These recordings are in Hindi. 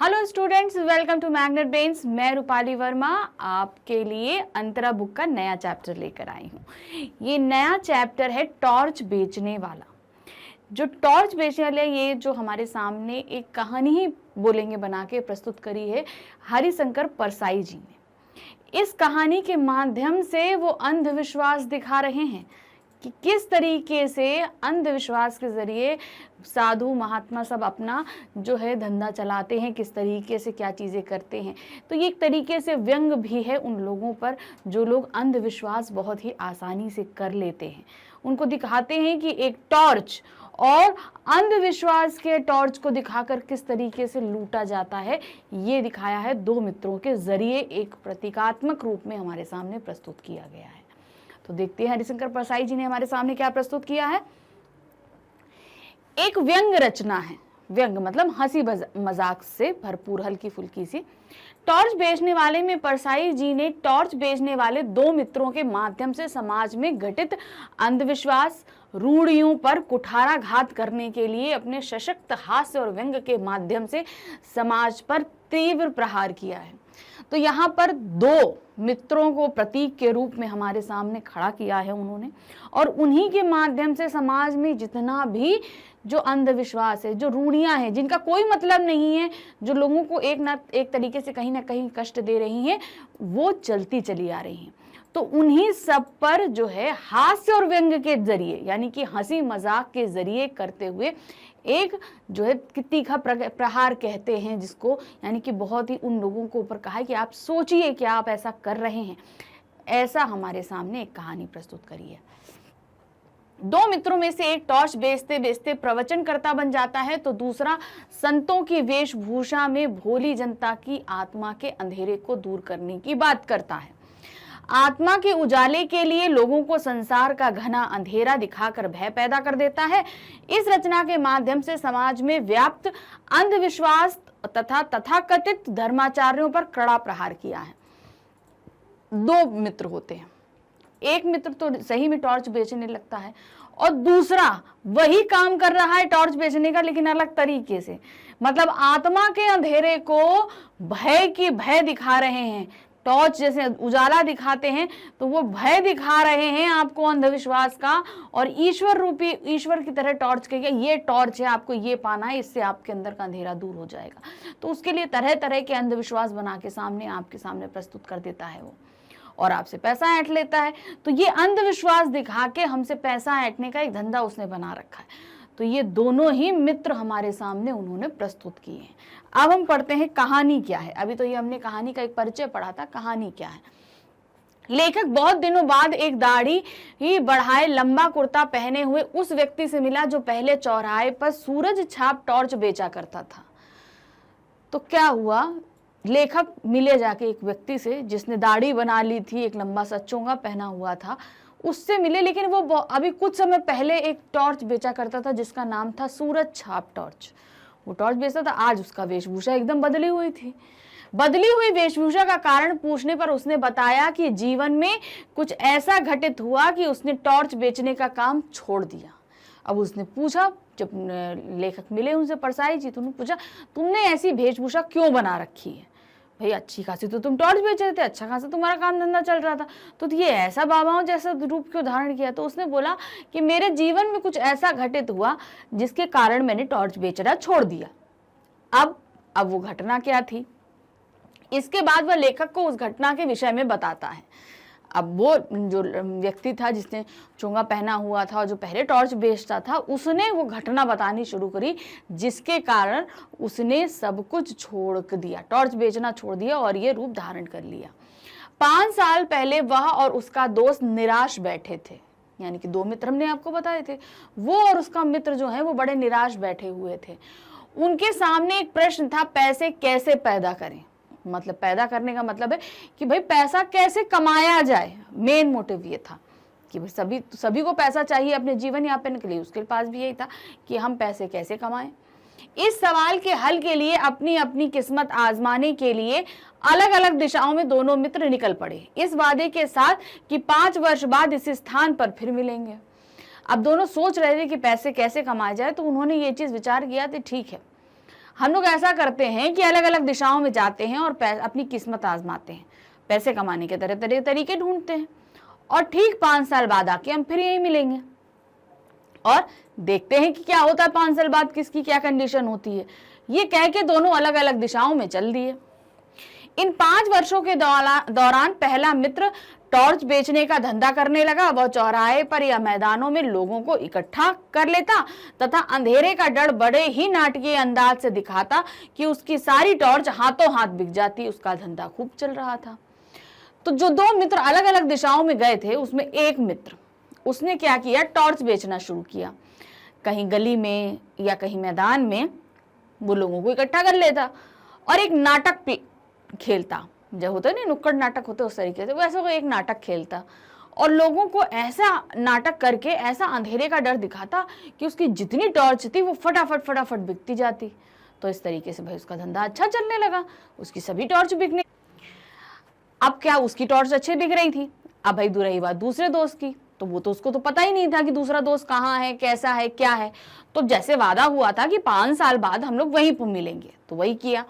Hello students, welcome to magnet brains. मैं रूपाली वर्मा आपके लिए अंतरा बुक का नया चैप्टर लेकर आई हूँ। ये नया चैप्टर है टॉर्च बेचने वाला। जो टॉर्च बेचने वाले, ये जो हमारे सामने एक कहानी ही बोलेंगे बना के प्रस्तुत करी है हरिशंकर परसाई जी ने। इस कहानी के माध्यम से वो अंधविश्वास दिखा रहे हैं कि किस तरीके से अंधविश्वास के जरिए साधु महात्मा सब अपना जो है धंधा चलाते हैं, किस तरीके से क्या चीज़ें करते हैं। तो ये एक तरीके से व्यंग भी है उन लोगों पर जो लोग अंधविश्वास बहुत ही आसानी से कर लेते हैं। उनको दिखाते हैं कि एक टॉर्च और अंधविश्वास के टॉर्च को दिखाकर किस तरीके से लूटा जाता है, ये दिखाया है दो मित्रों के जरिए, एक प्रतीकात्मक रूप में हमारे सामने प्रस्तुत किया गया है। तो देखते हैं हरिशंकर परसाई जी ने हमारे सामने क्या प्रस्तुत किया है। एक व्यंग रचना है। व्यंग मतलब हंसी मजाक से भरपूर हल्की फुल्की सी। टॉर्च बेचने वाले में परसाई जी ने टॉर्च बेचने वाले दो मित्रों के माध्यम से समाज में घटित अंधविश्वास, रूढ़ियों पर कुठाराघात करने के लिए अपने सशक्त हास्य और व्यंग के माध्यम से समाज पर तीव्र प्रहार किया है। तो यहाँ पर दो मित्रों को प्रतीक के रूप में हमारे सामने खड़ा किया है उन्होंने, और उन्हीं के माध्यम से समाज में जितना भी जो अंधविश्वास है, जो रूढ़ियां हैं, जिनका कोई मतलब नहीं है, जो लोगों को एक तरीके से कहीं ना कहीं कष्ट दे रही हैं, वो चलती चली आ रही हैं। तो उन्हीं सब पर जो है हास्य और व्यंग के जरिए, यानी कि हंसी मजाक के जरिए करते हुए एक जो है तीखा प्रहार कहते हैं जिसको, यानी कि बहुत ही उन लोगों को ऊपर कहा है कि आप सोचिए कि आप ऐसा कर रहे हैं। ऐसा हमारे सामने एक कहानी प्रस्तुत करी है। दो मित्रों में से एक टॉर्च बेचते बेचते प्रवचनकर्ता बन जाता है, तो दूसरा संतों की वेशभूषा में भोली जनता की आत्मा के अंधेरे को दूर करने की बात करता है। आत्मा के उजाले के लिए लोगों को संसार का घना अंधेरा दिखाकर भय पैदा कर देता है। इस रचना के माध्यम से समाज में व्याप्त अंधविश्वास तथा तथाकथित धर्माचार्यों पर कड़ा प्रहार किया है। दो मित्र होते हैं, एक मित्र तो सही में टॉर्च बेचने लगता है और दूसरा वही काम कर रहा है टॉर्च बेचने का, लेकिन अलग तरीके से। मतलब आत्मा के अंधेरे को भय दिखा रहे हैं। टॉर्च जैसे उजाला दिखाते हैं तो वो भय दिखा रहे हैं आपको अंधविश्वास का, और ईश्वर रूपी ईश्वर की तरह टॉर्च कहिए, ये टॉर्च है, आपको ये पाना है, इससे आपके अंदर का अंधेरा दूर हो जाएगा। तो उसके लिए तरह तरह के अंधविश्वास बना के आपके सामने प्रस्तुत कर देता है वो, और आपसे पैसा ऐंठ लेता है। तो ये अंधविश्वास दिखा के हमसे पैसा ऐंठने का एक धंधा उसने बना रखा है। तो ये दोनों ही मित्र हमारे सामने उन्होंने प्रस्तुत किए हैं। अब हम पढ़ते हैं कहानी क्या है। अभी तो ये हमने कहानी का एक परिचय पढ़ा था, कहानी क्या है। लेखक बहुत दिनों बाद एक दाढ़ी ही बढ़ाए लंबा कुर्ता पहने हुए उस व्यक्ति से मिला जो पहले चौराहे पर सूरज छाप टॉर्च बेचा करता था। तो क्या हुआ, लेखक मिले जाके एक व्यक्ति से जिसने दाढ़ी बना ली थी, एक लंबा सा चोंगा पहना हुआ था, उससे मिले। लेकिन वो अभी कुछ समय पहले एक टॉर्च बेचा करता था जिसका नाम था सूरज छाप टॉर्च। वो टॉर्च बेचता था। आज उसका वेशभूषा एकदम बदली हुई थी। बदली हुई वेशभूषा का कारण पूछने पर उसने बताया कि जीवन में कुछ ऐसा घटित हुआ कि उसने टॉर्च बेचने का काम छोड़ दिया। अब उसने पूछा, जब लेखक मिले उनसे परसाई जी, तो उन्होंने पूछा, तुमने ऐसी वेशभूषा क्यों बना रखी है? भाई अच्छी खासी तो तुम टॉर्च बेच रहे थे, अच्छा खासा तुम्हारा काम धंधा चल रहा था, तो ये ऐसा बाबाओं जैसा रूप क्यों धारण किया? तो उसने बोला कि मेरे जीवन में कुछ ऐसा घटित हुआ जिसके कारण मैंने टॉर्च बेचना छोड़ दिया। अब वो घटना क्या थी, इसके बाद वह लेखक को उस घटना के विषय में बताता है। अब वो जो व्यक्ति था जिसने चोंगा पहना हुआ था और जो पहले टॉर्च बेचता था, उसने वो घटना बतानी शुरू करी जिसके कारण उसने सब कुछ छोड़ दिया, टॉर्च बेचना छोड़ दिया और ये रूप धारण कर लिया। 5 साल पहले वह और उसका दोस्त निराश बैठे थे, यानी कि दो मित्र हमने आपको बताए थे। वो और उसका मित्र जो है वो बड़े निराश बैठे हुए थे। उनके सामने एक प्रश्न था, पैसे कैसे पैदा करें। मतलब पैदा करने का मतलब है कि भाई पैसा कैसे कमाया जाए। मेन मोटिव ये था कि भाई सभी को पैसा चाहिए अपने जीवन यापन के लिए। उसके पास भी यही था कि हम पैसे कैसे कमाएं। इस सवाल के हल के लिए अपनी अपनी किस्मत आजमाने के लिए अलग अलग दिशाओं में दोनों मित्र निकल पड़े, इस वादे के साथ कि 5 वर्ष बाद इस स्थान पर फिर मिलेंगे। अब दोनों सोच रहे थे कि पैसे कैसे कमाए जाए, तो उन्होंने ये चीज विचार किया कि ठीक है, हम लोग ऐसा करते हैं कि अलग अलग दिशाओं में जाते हैं और अपनी किस्मत आजमाते हैं, पैसे कमाने के तरह तरीके ढूंढते हैं, और ठीक 5 साल बाद आके हम फिर यही मिलेंगे और देखते हैं कि क्या होता है 5 साल बाद, किसकी क्या कंडीशन होती है। ये कह के दोनों अलग अलग दिशाओं में चल दिए। इन 5 वर्षों के दौरान पहला मित्र टॉर्च बेचने का धंधा करने लगा। वह चौराहे पर या मैदानों में लोगों को इकट्ठा कर लेता तथा अंधेरे का डर बड़े ही नाटकीय अंदाज से दिखाता कि उसकी सारी टॉर्च हाथों हाथ बिक जाती। उसका धंधा खूब चल रहा था। तो जो 2 मित्र अलग अलग दिशाओं में गए थे, उसमें एक मित्र, उसने क्या किया, टॉर्च बेचना शुरू किया। कहीं गली में या कहीं मैदान में वो लोगों को इकट्ठा कर लेता और एक नाटक खेलता, जब होता है ना नुक्कड़ नाटक होते उस तरीके से, वैसे वो एक नाटक खेलता और लोगों को ऐसा नाटक करके ऐसा अंधेरे का डर दिखाता कि उसकी जितनी टॉर्च थी वो फटाफट बिकती जाती। तो इस तरीके से भाई उसका धंधा अच्छा चलने लगा, उसकी सभी टॉर्च बिकने। अब क्या, उसकी टॉर्च अच्छी बिक रही थी। अब भाई रही बात दूसरे दोस्त की, तो वो तो उसको तो पता ही नहीं था कि दूसरा दोस्त कहाँ है, कैसा है, क्या है। तो जैसे वादा हुआ था कि 5 साल बाद हम लोग वहीं पर मिलेंगे, तो वही किया।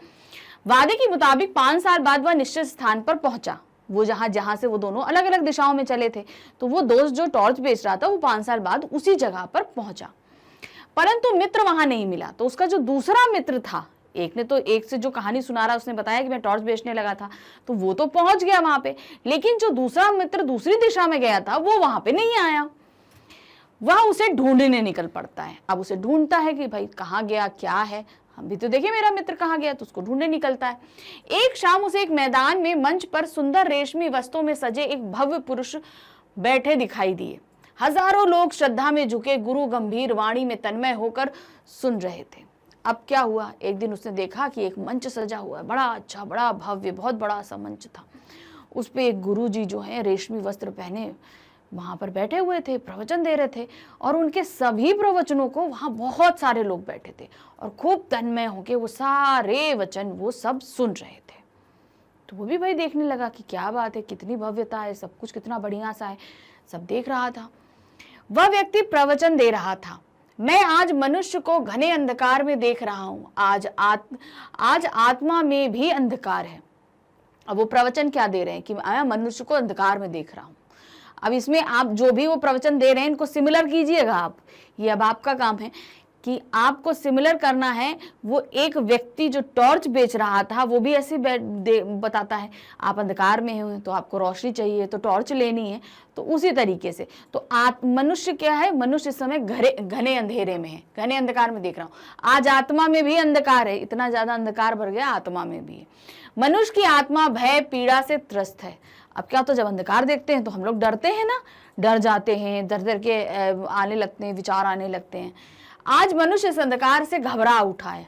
वादे के मुताबिक 5 साल बाद वह निश्चित स्थान पर पहुंचा, वो जहां से वो दोनों अलग अलग दिशाओं में चले थे। तो वो दोस्त जो टॉर्च बेच रहा था वो 5 साल बाद उसी जगह पर पहुंचा, परंतु मित्र वहां नहीं मिला। तो उसका जो दूसरा मित्र था, एक ने तो एक से जो कहानी सुना रहा उसने बताया कि मैं टॉर्च बेचने लगा था, तो वो तो पहुंच गया वहां पे, लेकिन जो दूसरा मित्र दूसरी दिशा में गया था वो वहां पे नहीं आया। वह उसे ढूंढने निकल पड़ता है। अब उसे ढूंढता है कि भाई कहाँ गया, क्या है, हम भी तो देखे मेरा मित्र कहाँ गया, तो उसको ढूंढने निकलता है। एक शाम उसे एक मैदान में मंच पर सुंदर रेशमी वस्त्रों में सजे एक भव्य पुरुष बैठे दिखाई दिए। हजारों लोग श्रद्धा में झुके गुरु गंभीर वाणी में तन्मय होकर सुन रहे थे। अब क्या हुआ, एक दिन उसने देखा कि एक मंच सजा हुआ है, बड़ा अच्छा, बड़ा भव्य, बहुत बड़ा सा मंच था। उस पे एक गुरुजी जो है रेशमी वस्त्र पहने वहां पर बैठे हुए थे, प्रवचन दे रहे थे, और उनके सभी प्रवचनों को वहां बहुत सारे लोग बैठे थे और खूब तन्मय होके वो सारे वचन वो सब सुन रहे थे। तो वो भी भाई देखने लगा कि क्या बात है, कितनी भव्यता है, सब कुछ कितना बढ़िया सा है, सब देख रहा था। वह व्यक्ति प्रवचन दे रहा था, मैं आज मनुष्य को घने अंधकार में देख रहा हूं, आज आत्मा में भी अंधकार है। अब वो प्रवचन क्या दे रहे हैं कि मैं मनुष्य को अंधकार में देख रहा हूं। अब इसमें आप जो भी वो प्रवचन दे रहे हैं इनको सिमिलर कीजिएगा आप, ये अब आपका काम है कि आपको सिमिलर करना है। वो एक व्यक्ति जो टॉर्च बेच रहा था वो भी ऐसे बताता है, आप अंधकार में हो तो आपको रोशनी चाहिए तो टॉर्च लेनी है, तो उसी तरीके से तो मनुष्य क्या है, मनुष्य इस समय घने अंधेरे में है, घने अंधकार में देख रहा हूँ। आज आत्मा में भी अंधकार है, इतना ज्यादा अंधकार भर गया आत्मा में भी है। मनुष्य की आत्मा भय पीड़ा से त्रस्त है। अब क्या, तो जब अंधकार देखते हैं तो हम लोग डरते हैं ना, डर जाते हैं, डर के आने लगते हैं, विचार आने लगते हैं। आज मनुष्य इस अंधकार से घबरा उठा है।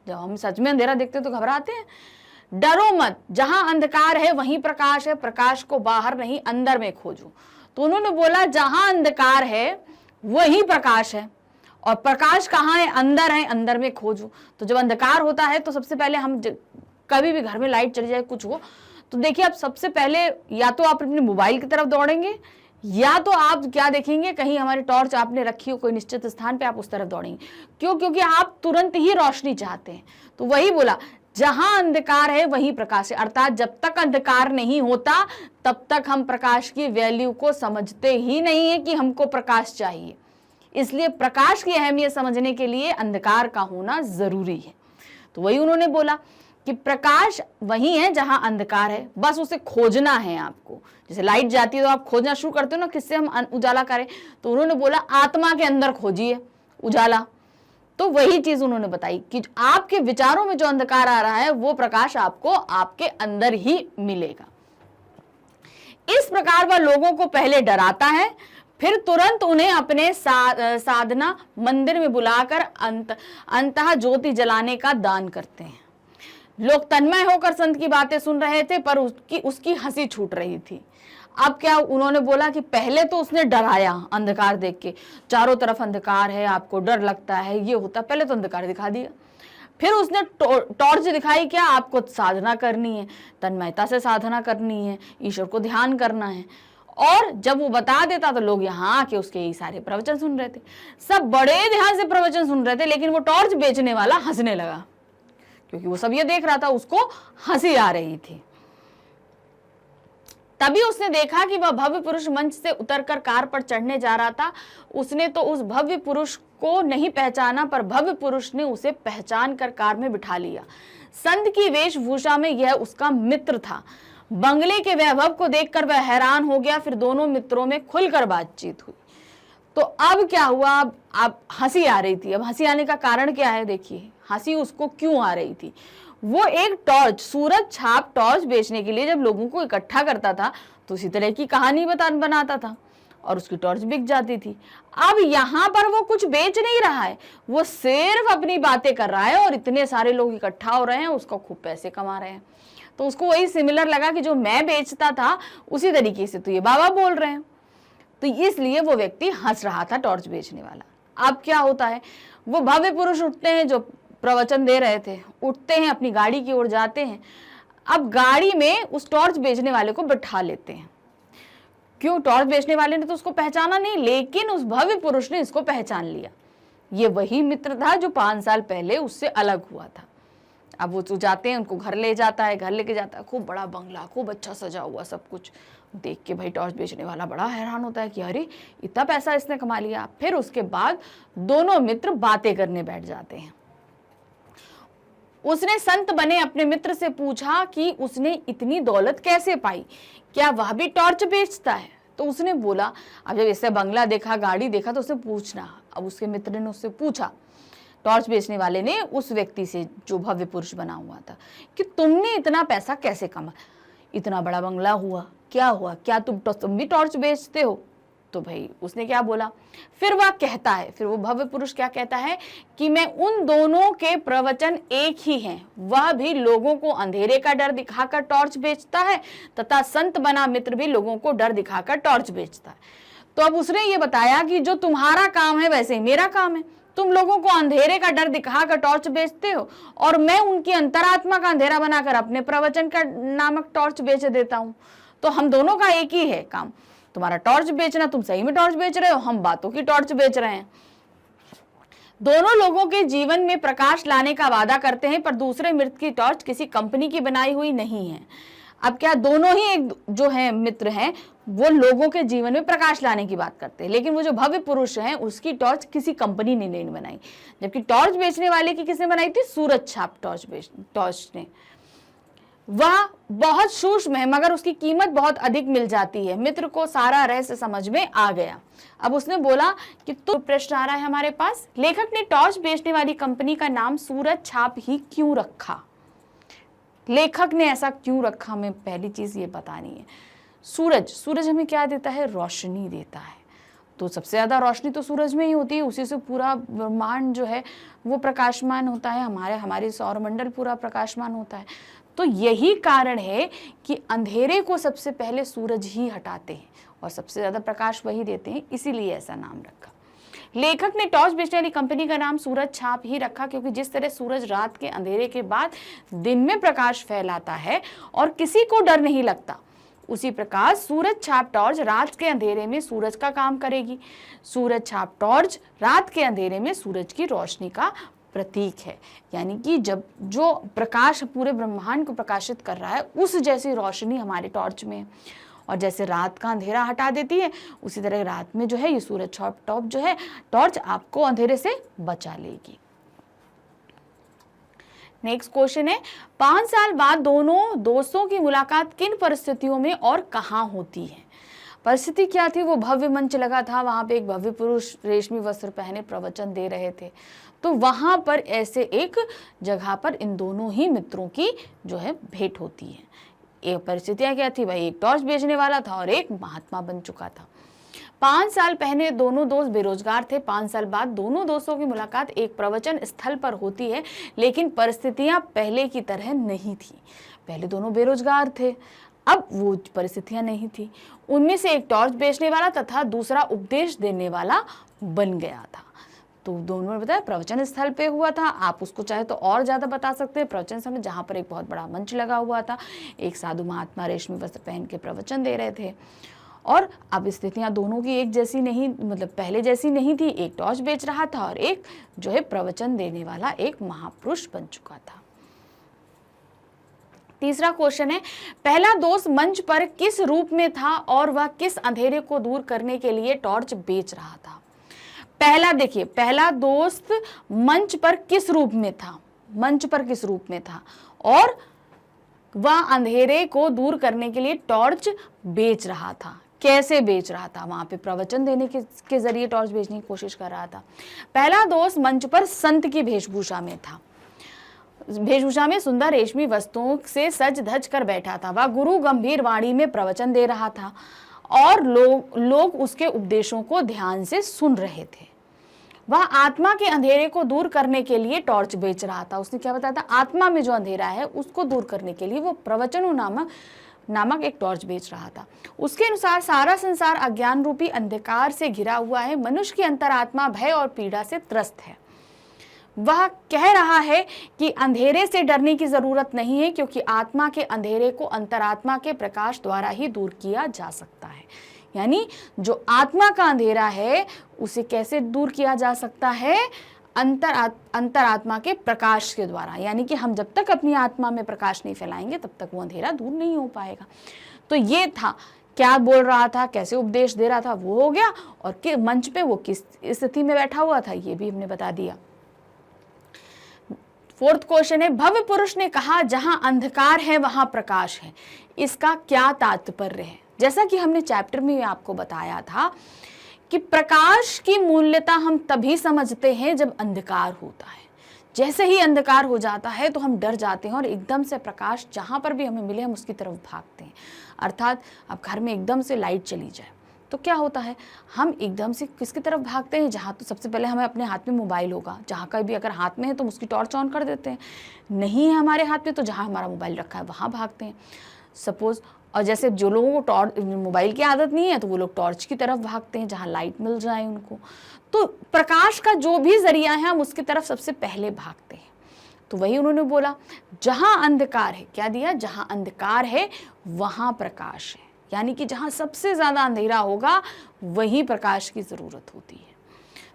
जब हम सच में अंधेरा देखते हैं तो घबराते हैं। डरो मत, जहां अंधकार है वहीं प्रकाश है, प्रकाश को बाहर नहीं अंदर में खोजो। तो उन्होंने बोला जहां अंधकार है वही प्रकाश है, और प्रकाश कहाँ है, अंदर है, अंदर में खोजो। तो जब अंधकार होता है तो सबसे पहले हम कभी भी घर में लाइट चली जाए कुछ हो तो देखिए आप सबसे पहले या तो आप अपने मोबाइल की तरफ दौड़ेंगे, या तो आप क्या देखेंगे, कहीं हमारी टॉर्च आपने रखी हो कोई निश्चित स्थान पे, आप उस तरफ दौड़ेंगे। क्यों? क्योंकि आप तुरंत ही रोशनी चाहते हैं। तो वही बोला, जहां अंधकार है वही प्रकाश है, अर्थात जब तक अंधकार नहीं होता तब तक हम प्रकाश की वैल्यू को समझते ही नहीं है कि हमको प्रकाश चाहिए। इसलिए प्रकाश की अहमियत समझने के लिए अंधकार का होना जरूरी है। तो वही उन्होंने बोला कि प्रकाश वही है जहां अंधकार है, बस उसे खोजना है आपको। जैसे लाइट जाती है तो आप खोजना शुरू करते हो ना, किससे हम उजाला करें, तो उन्होंने बोला आत्मा के अंदर खोजिए उजाला। तो वही चीज उन्होंने बताई कि आपके विचारों में जो अंधकार आ रहा है वो प्रकाश आपको आपके अंदर ही मिलेगा। इस प्रकार वह लोगों को पहले डराता है, फिर तुरंत उन्हें अपने साधना मंदिर में बुलाकर अंतः ज्योति जलाने का दान करते हैं। लोग तन्मय होकर संत की बातें सुन रहे थे, पर उसकी हंसी छूट रही थी। अब क्या, उन्होंने बोला कि पहले तो उसने डराया अंधकार देख के, चारों तरफ अंधकार है, आपको डर लगता है, ये होता, पहले तो अंधकार दिखा दिया। फिर उसने टॉर्च दिखाई, क्या आपको साधना करनी है, तन्मयता से साधना करनी है, ईश्वर को ध्यान करना है। और जब वो बता देता तो लोग यहाँ आके उसके यही सारे प्रवचन सुन रहे थे, सब बड़े ध्यान से प्रवचन सुन रहे थे, लेकिन वो टॉर्च बेचने वाला हंसने लगा क्योंकि वो सब ये देख रहा था, उसको हंसी आ रही थी। तभी उसने देखा कि वह भव्य पुरुष मंच से उतरकर कार पर चढ़ने जा रहा था। उसने तो उस भव्य पुरुष को नहीं पहचाना, पर भव्य पुरुष ने उसे पहचान कर कार में बिठा लिया। संत की वेशभूषा में यह उसका मित्र था। बंगले के वैभव को देखकर वह हैरान हो गया। फिर दोनों मित्रों में खुलकर बातचीत हुई। तो अब क्या हुआ, अब हंसी आ रही थी। अब हंसी आने का कारण क्या है, देखिए हंसी उसको क्यों आ रही थी। वो एक टॉर्च, सूरज छाप टॉर्च बेचने के लिए जब लोगों को इकट्ठा करता था तो उसी तरह की कहानी बनाता था और उसकी टॉर्च बिक जाती थी। अब यहाँ पर वो कुछ बेच नहीं रहा है, वो सिर्फ अपनी बातें कर रहा है और इतने सारे लोग इकट्ठा हो रहे हैं, उसको खूब पैसे कमा रहे हैं। तो उसको वही सिमिलर लगा कि जो मैं बेचता था उसी तरीके से तो ये बाबा बोल रहे हैं। तो इसलिए वो व्यक्ति हंस रहा था, टॉर्च बेचने वाला। अब क्या होता है, वो भव्य पुरुष उठते हैं जो प्रवचन दे रहे थे, उठते हैं, अपनी गाड़ी की ओर जाते हैं। अब गाड़ी में उस टॉर्च बेचने वाले को बिठा लेते हैं। क्यों, टॉर्च बेचने वाले ने तो उसको पहचाना नहीं, लेकिन उस भव्य पुरुष ने इसको पहचान लिया। ये वही मित्र था जो 5 साल पहले उससे अलग हुआ था। अब वो तो जाते हैं, उनको घर ले जाता है, घर लेके जाता है, खूब बड़ा बंगला, खूब अच्छा सजा हुआ सब कुछ। देख के भाई टॉर्च बेचने वाला बड़ा हैरान होता है कि अरे इतना पैसा इसने कमा लिया। फिर उसके बाद दोनों मित्र बातें करने बैठ जाते हैं। उसने संत बने अपने मित्र से पूछा कि उसने इतनी दौलत कैसे पाई, क्या वह भी टॉर्च बेचता है। तो उसने बोला, अब जब ऐसे बंगला देखा, गाड़ी देखा, तो उसने पूछना। अब उसके मित्र ने उससे पूछा, टॉर्च बेचने वाले ने उस व्यक्ति से जो भव्य पुरुष बना हुआ था, कि तुमने इतना पैसा कैसे कमा, इतना बड़ा बंगला हुआ, क्या हुआ, क्या तुम भी टॉर्च बेचते हो। तो भाई उसने क्या बोला, फिर वह कहता है, फिर वो भव्य पुरुष क्या कहता है कि मैं उन दोनों के प्रवचन एक ही हैं। वह भी लोगों को अंधेरे का डर दिखाकर टॉर्च बेचता है तथा संत बना मित्र भी लोगों को डर दिखाकर टॉर्च बेचता है। तो अब उसने ये बताया कि जो तुम्हारा काम है वैसे ही मेरा काम है। तुम लोगों को अंधेरे का डर दिखाकर टॉर्च बेचते हो और मैं उनकी अंतरात्मा का अंधेरा बनाकर अपने प्रवचन का नामक टॉर्च बेच देता हूं। तो हम दोनों का एक ही है काम, तुम्हारा टॉर्च बेचना, तुम सही में टॉर्च बेच रहे हो, हम बातों की टॉर्च बेच रहे हैं। दोनों लोगों के जीवन में प्रकाश लाने का वादा करते हैं, पर दूसरे मित्र की टॉर्च किसी कंपनी की बनाई हुई नहीं है। अब क्या, दोनों ही एक जो है मित्र हैं, वो लोगों के जीवन में प्रकाश लाने की बात करते हैं, लेकिन वो जो भव्य पुरुष हैं उसकी टॉर्च किसी कंपनी ने नहीं बनाई, जबकि टॉर्च बेचने वाले की किसने बनाई थी, सूरज छाप टॉर्च ने। वह बहुत सूक्ष्म है मगर उसकी कीमत बहुत अधिक मिल जाती है। मित्र को सारा रहस्य समझ में आ गया। अब उसने बोला कि तो प्रश्न आ रहा है हमारे पास, लेखक ने टॉर्च बेचने वाली कंपनी का नाम सूरज छाप ही क्यों रखा। लेखक ने ऐसा क्यों रखा, हमें पहली चीज ये बतानी है। सूरज हमें क्या देता है, रोशनी देता है। तो सबसे ज्यादा रोशनी तो सूरज में ही होती है, उसी से पूरा ब्रह्मांड जो है वो प्रकाशमान होता है, हमारे सौरमंडल पूरा प्रकाशमान होता है। तो यही कारण है कि अंधेरे को सबसे पहले सूरज ही हटाते हैं और सबसे ज्यादा प्रकाश वही देते हैं, इसीलिए ऐसा नाम रखा। लेखक ने टॉर्च बेचने वाली कंपनी का नाम सूरज छाप ही रखा क्योंकि जिस तरह सूरज रात के अंधेरे के बाद दिन में प्रकाश फैलाता है और किसी को डर नहीं लगता, उसी प्रकार सूरज छाप टॉर्च रात के अंधेरे में सूरज का काम करेगी। सूरज छाप टॉर्च रात के अंधेरे में सूरज की रोशनी का प्रतीक है, यानी कि जब जो प्रकाश पूरे ब्रह्मांड को प्रकाशित कर रहा है उस जैसी रोशनी हमारे टॉर्च में, और जैसे रात का अंधेरा हटा देती है उसी तरह रात में जो है ये सूरज छाप टॉर्च जो है टॉर्च आपको अंधेरे से बचा लेगी। नेक्स्ट क्वेश्चन है, 5 साल बाद दोनों दोस्तों की मुलाकात किन परिस्थितियों में और कहाँ होती है। परिस्थिति क्या थी, वो भव्य मंच लगा था, वहां पे एक भव्य पुरुष रेशमी वस्त्र पहने प्रवचन दे रहे थे। तो वहां पर ऐसे एक जगह पर इन दोनों ही मित्रों की जो है भेंट होती है। एक परिस्थितियां क्या थी भाई, एक टॉर्च बेचने वाला था और एक महात्मा बन चुका था। 5 साल पहले दोनों दोस्त बेरोजगार थे। 5 साल बाद दोनों दोस्तों की मुलाकात एक प्रवचन स्थल पर होती है, लेकिन परिस्थितियां पहले की तरह नहीं थी। पहले दोनों बेरोजगार थे, अब वो परिस्थितियां नहीं थी। उनमें से एक टॉर्च बेचने वाला तथा दूसरा उपदेश देने वाला बन गया था। तो दोनों ने बताया प्रवचन स्थल पे हुआ था, आप उसको चाहे तो और ज्यादा बता सकते हैं। प्रवचन स्थल जहाँ पर एक बहुत बड़ा मंच लगा हुआ था, एक साधु महात्मा रेशमी वस्त्र पहन के प्रवचन दे रहे थे, और अब स्थितियां दोनों की एक जैसी नहीं, मतलब पहले जैसी नहीं थी। एक टॉर्च बेच रहा था और एक जो है प्रवचन देने वाला एक महापुरुष बन चुका था। तीसरा क्वेश्चन है, पहला दोस्त मंच पर किस रूप में था और वह किस अंधेरे को दूर करने के लिए टॉर्च बेच रहा था। पहला देखिए, पहला दोस्त मंच पर किस रूप में था, मंच पर किस रूप में था और वह अंधेरे को दूर करने के लिए टॉर्च बेच रहा था। कैसे बेच रहा था, वहां पे प्रवचन देने के जरिए टॉर्च बेचने की कोशिश कर रहा था। पहला दोस्त मंच पर संत की वेशभूषा में था, वेशभूषा में सुंदर रेशमी वस्तुओं से सज धज कर बैठा था। वह गुरु गंभीर वाणी में प्रवचन दे रहा था और लोग उसके उपदेशों को ध्यान से सुन रहे थे। वह आत्मा के अंधेरे को दूर करने के लिए टॉर्च बेच रहा था। उसने क्या बताया था, आत्मा में जो अंधेरा है उसको दूर करने के लिए वो प्रवचनों नामक एक टॉर्च बेच रहा था। उसके अनुसार सारा संसार अज्ञान रूपी अंधकार से घिरा हुआ है। मनुष्य की अंतरात्मा भय और पीड़ा से त्रस्त है। वह कह रहा है कि अंधेरे से डरने की जरूरत नहीं है, क्योंकि आत्मा के अंधेरे को अंतरात्मा के प्रकाश द्वारा ही दूर किया जा सकता है। यानी जो आत्मा का अंधेरा है उसे कैसे दूर किया जा सकता है, अंतरात्मा के प्रकाश के द्वारा। यानी कि हम जब तक अपनी आत्मा में प्रकाश नहीं फैलाएंगे तब तक वो अंधेरा दूर नहीं हो पाएगा। तो ये था, क्या बोल रहा था, कैसे उपदेश दे रहा था, वो हो गया, और मंच पे वो किस स्थिति में बैठा हुआ था ये भी हमने बता दिया। फोर्थ क्वेश्चन है, भव्य पुरुष ने कहा जहां अंधकार है वहां प्रकाश है, इसका क्या तात्पर्य है। जैसा कि हमने चैप्टर में आपको बताया था कि प्रकाश की मूल्यता हम तभी समझते हैं जब अंधकार होता है। जैसे ही अंधकार हो जाता है तो हम डर जाते हैं और एकदम से प्रकाश जहां पर भी हमें मिले हम उसकी तरफ भागते हैं। अर्थात अब घर में एकदम से लाइट चली जाए तो क्या होता है, हम एकदम से किसकी तरफ भागते हैं, जहाँ तो सबसे पहले हमें अपने हाथ में मोबाइल होगा, जहाँ का भी अगर हाथ में है तो उसकी टॉर्च ऑन कर देते हैं, नहीं है हमारे हाथ में तो जहाँ हमारा मोबाइल रखा है वहाँ भागते हैं सपोज। और जैसे जो लोगों को मोबाइल की आदत नहीं है तो वो लोग टॉर्च की तरफ भागते हैं जहाँ लाइट मिल जाए उनको। तो प्रकाश का जो भी जरिया है हम उसकी तरफ सबसे पहले भागते हैं। तो वही उन्होंने बोला, जहाँ अंधकार है, क्या दिया, जहाँ अंधकार है वहाँ प्रकाश है। यानी कि जहाँ सबसे ज़्यादा अंधेरा होगा वहीं प्रकाश की ज़रूरत होती है।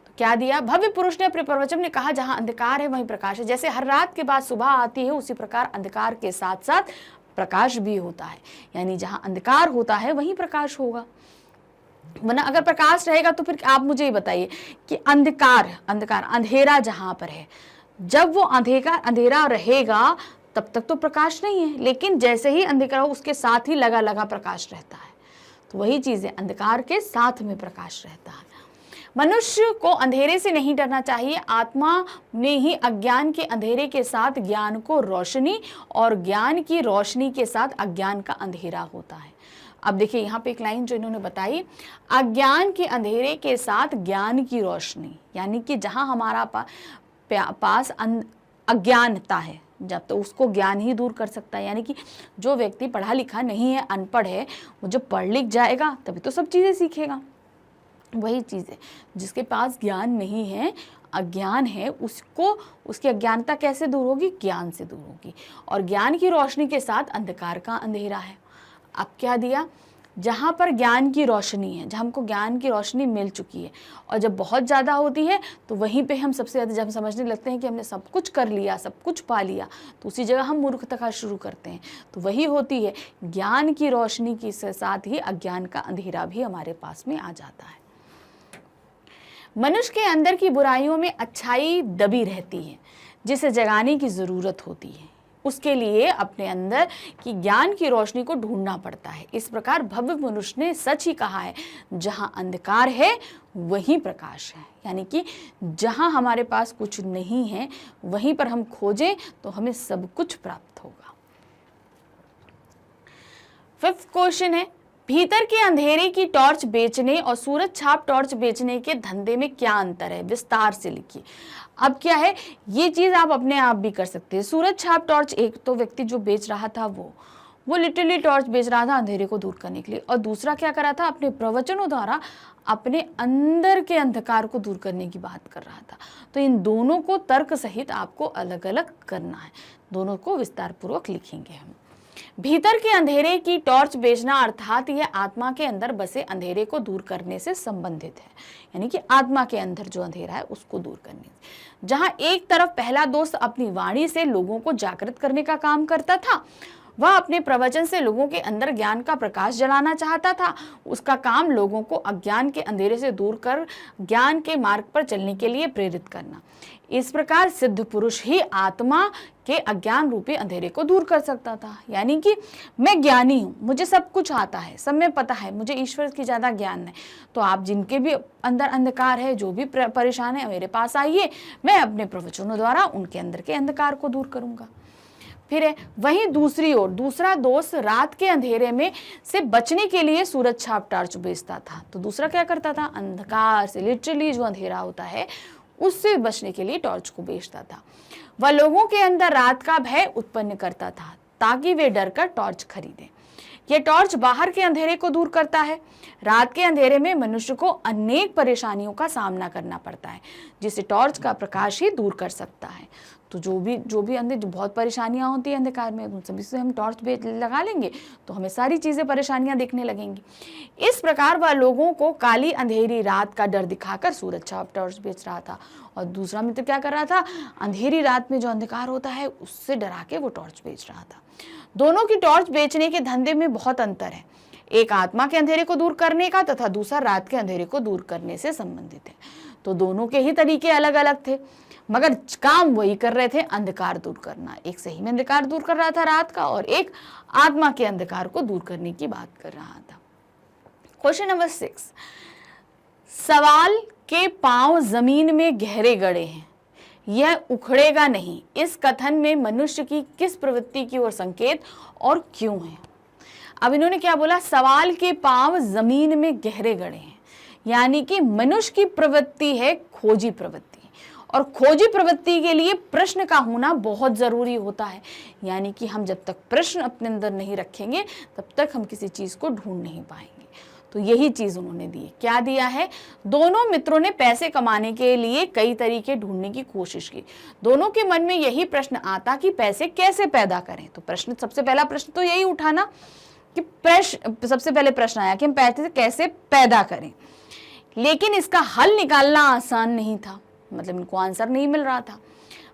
तो क्या दिया, भव्य पुरुष ने अपने प्रवचन में कहा जहाँ अंधकार है वहीं प्रकाश है। जैसे हर रात के बाद सुबह आती है उसी प्रकार अंधकार के साथ साथ प्रकाश भी होता है। यानी जहाँ अंधकार होता है वहीं प्रकाश होगा, वरना अगर प्रकाश रहेगा तो फिर आप मुझे ये बताइए कि अंधेरा जहाँ पर है, जब वो अंधेरा रहेगा तब तक तो प्रकाश नहीं है, लेकिन जैसे ही अंधेरा हो उसके साथ ही लगा प्रकाश रहता है। तो वही चीज़ है, अंधकार के साथ में प्रकाश रहता है। मनुष्य को अंधेरे से नहीं डरना चाहिए। आत्मा ने ही अज्ञान के अंधेरे के साथ ज्ञान को रोशनी और ज्ञान की रोशनी के साथ अज्ञान का अंधेरा होता है। अब देखिए यहाँ पे एक लाइन जो इन्होंने बताई, अज्ञान के अंधेरे के साथ ज्ञान की रोशनी, यानी कि जहाँ हमारा पास अज्ञानता है जब तो उसको ज्ञान ही दूर कर सकता है। यानी कि जो व्यक्ति पढ़ा लिखा नहीं है, अनपढ़ है, वो जब पढ़ लिख जाएगा तभी तो सब चीज़ें सीखेगा। वही चीज़ है, जिसके पास ज्ञान नहीं है, अज्ञान है, उसको उसकी अज्ञानता कैसे दूर होगी, ज्ञान से दूर होगी। और ज्ञान की रोशनी के साथ अंधकार का अंधेरा है। अब क्या दिया, जहाँ पर ज्ञान की रोशनी है, जहाँ हमको ज्ञान की रोशनी मिल चुकी है और जब बहुत ज़्यादा होती है तो वहीं पे हम सबसे ज़्यादा जब समझने लगते हैं कि हमने सब कुछ कर लिया, सब कुछ पा लिया, तो उसी जगह हम मूर्खता शुरू करते हैं। तो वही होती है, ज्ञान की रोशनी के साथ ही अज्ञान का अंधेरा भी हमारे पास में आ जाता है। मनुष्य के अंदर की बुराइयों में अच्छाई दबी रहती है जिसे जगाने की ज़रूरत होती है। उसके लिए अपने अंदर की ज्ञान की रोशनी को ढूंढना पड़ता है। इस प्रकार भव्य मनुष्य ने सच ही कहा है, जहाँ अंधकार है वहीं प्रकाश है। यानी कि जहाँ हमारे पास कुछ नहीं है वहीं पर हम खोजें तो हमें सब कुछ प्राप्त होगा। फिफ्थ क्वेश्चन है, भीतर के अंधेरे की टॉर्च बेचने और सूरज छाप टॉर्च बेचने के धंधे में क्या अंतर है, विस्तार से लिखिए। अब क्या है, ये चीज़ आप अपने आप भी कर सकते हैं। सूरज छाप टॉर्च, एक तो व्यक्ति जो बेच रहा था वो लिटरली टॉर्च बेच रहा था अंधेरे को दूर करने के लिए, और दूसरा क्या कर रहा था, अपने प्रवचनों द्वारा अपने अंदर के अंधकार को दूर करने की बात कर रहा था। तो इन दोनों को तर्क सहित आपको अलग अलग करना है, दोनों को विस्तार पूर्वक लिखेंगे हम। भीतर के अंधेरे की टॉर्च बेचना अर्थात यह आत्मा के अंदर बसे अंधेरे को दूर करने से संबंधित है। यानी कि आत्मा के अंदर जो अंधेरा है उसको दूर करने से। जहां एक तरफ पहला दोस्त अपनी वाणी से लोगों को जागृत करने का काम करता था, वह अपने प्रवचन से लोगों के अंदर ज्ञान का प्रकाश जलाना चाहता था। उसका काम लोगों को अज्ञान के अंधेरे से दूर कर ज्ञान के मार्ग पर चलने के लिए प्रेरित करना। इस प्रकार सिद्ध पुरुष ही आत्मा के अज्ञान रूपी अंधेरे को दूर कर सकता था। यानी कि मैं ज्ञानी हूँ, मुझे सब कुछ आता है, सब में पता है, मुझे ईश्वर की ज़्यादा ज्ञान है। तो आप जिनके भी अंदर अंधकार है, जो भी परेशान है, मेरे पास आइए, मैं अपने प्रवचनों द्वारा उनके अंदर के अंधकार को दूर करूँगा। फिर है वहीं दूसरी ओर दूसरा दोस्त रात के अंधेरे में से बचने के लिए सूरज छाप टॉर्च बेचता था। तो दूसरा क्या करता था, अंधकार से, लिटरली जो अंधेरा होता है उससे बचने के लिए टॉर्च को बेचता था। वह लोगों के अंदर रात का भय उत्पन्न करता था ताकि वे डरकर टॉर्च खरीदें। यह टॉर्च बाहर के अंधेरे को दूर करता है। रात के अंधेरे में मनुष्य को अनेक परेशानियों का सामना करना पड़ता है, जिसे टॉर्च का प्रकाश ही दूर कर सकता है। तो जो भी अंधेरे, जो बहुत परेशानियां होती है अंधकार में, उन सभी से हम टॉर्च लगा लेंगे तो हमें सारी चीजें, परेशानियां दिखने लगेंगी। इस प्रकार वह लोगों को काली अंधेरी रात का डर दिखाकर सूरज छाप टॉर्च बेच रहा था, और दूसरा मित्र क्या कर रहा था, अंधेरी रात में जो अंधकार होता है उससे डरा के वो टॉर्च बेच रहा था। दोनों की टॉर्च बेचने के धंधे में बहुत अंतर है। एक आत्मा के अंधेरे को दूर करने का तथा दूसरा रात के अंधेरे को दूर करने से संबंधित है। तो दोनों के ही तरीके अलग अलग थे, मगर काम वही कर रहे थे, अंधकार दूर करना। एक सही में अंधकार दूर कर रहा था रात का, और एक आत्मा के अंधकार को दूर करने की बात कर रहा था। क्वेश्चन नंबर 6, सवाल के पांव जमीन में गहरे गड़े हैं, यह उखड़ेगा नहीं। इस कथन में मनुष्य की किस प्रवृत्ति की ओर संकेत और क्यों है? अब इन्होंने क्या बोला, सवाल के पांव जमीन में गहरे गड़े हैं, यानी कि मनुष्य की प्रवृत्ति है खोजी प्रवृत्ति, और खोजी प्रवृत्ति के लिए प्रश्न का होना बहुत जरूरी होता है। यानी कि हम जब तक प्रश्न अपने अंदर नहीं रखेंगे तब तक हम किसी चीज को ढूंढ नहीं पाएंगे। तो यही चीज उन्होंने दी है। क्या दिया है, दोनों मित्रों ने पैसे कमाने के लिए कई तरीके ढूंढने की कोशिश की। दोनों के मन में यही प्रश्न आता कि पैसे कैसे पैदा करें। तो प्रश्न, सबसे पहला प्रश्न तो यही उठाना कि सबसे पहले प्रश्न आया कि हम पैसे कैसे पैदा करें, लेकिन इसका हल निकालना आसान नहीं था। मतलब इनको आंसर नहीं मिल रहा था।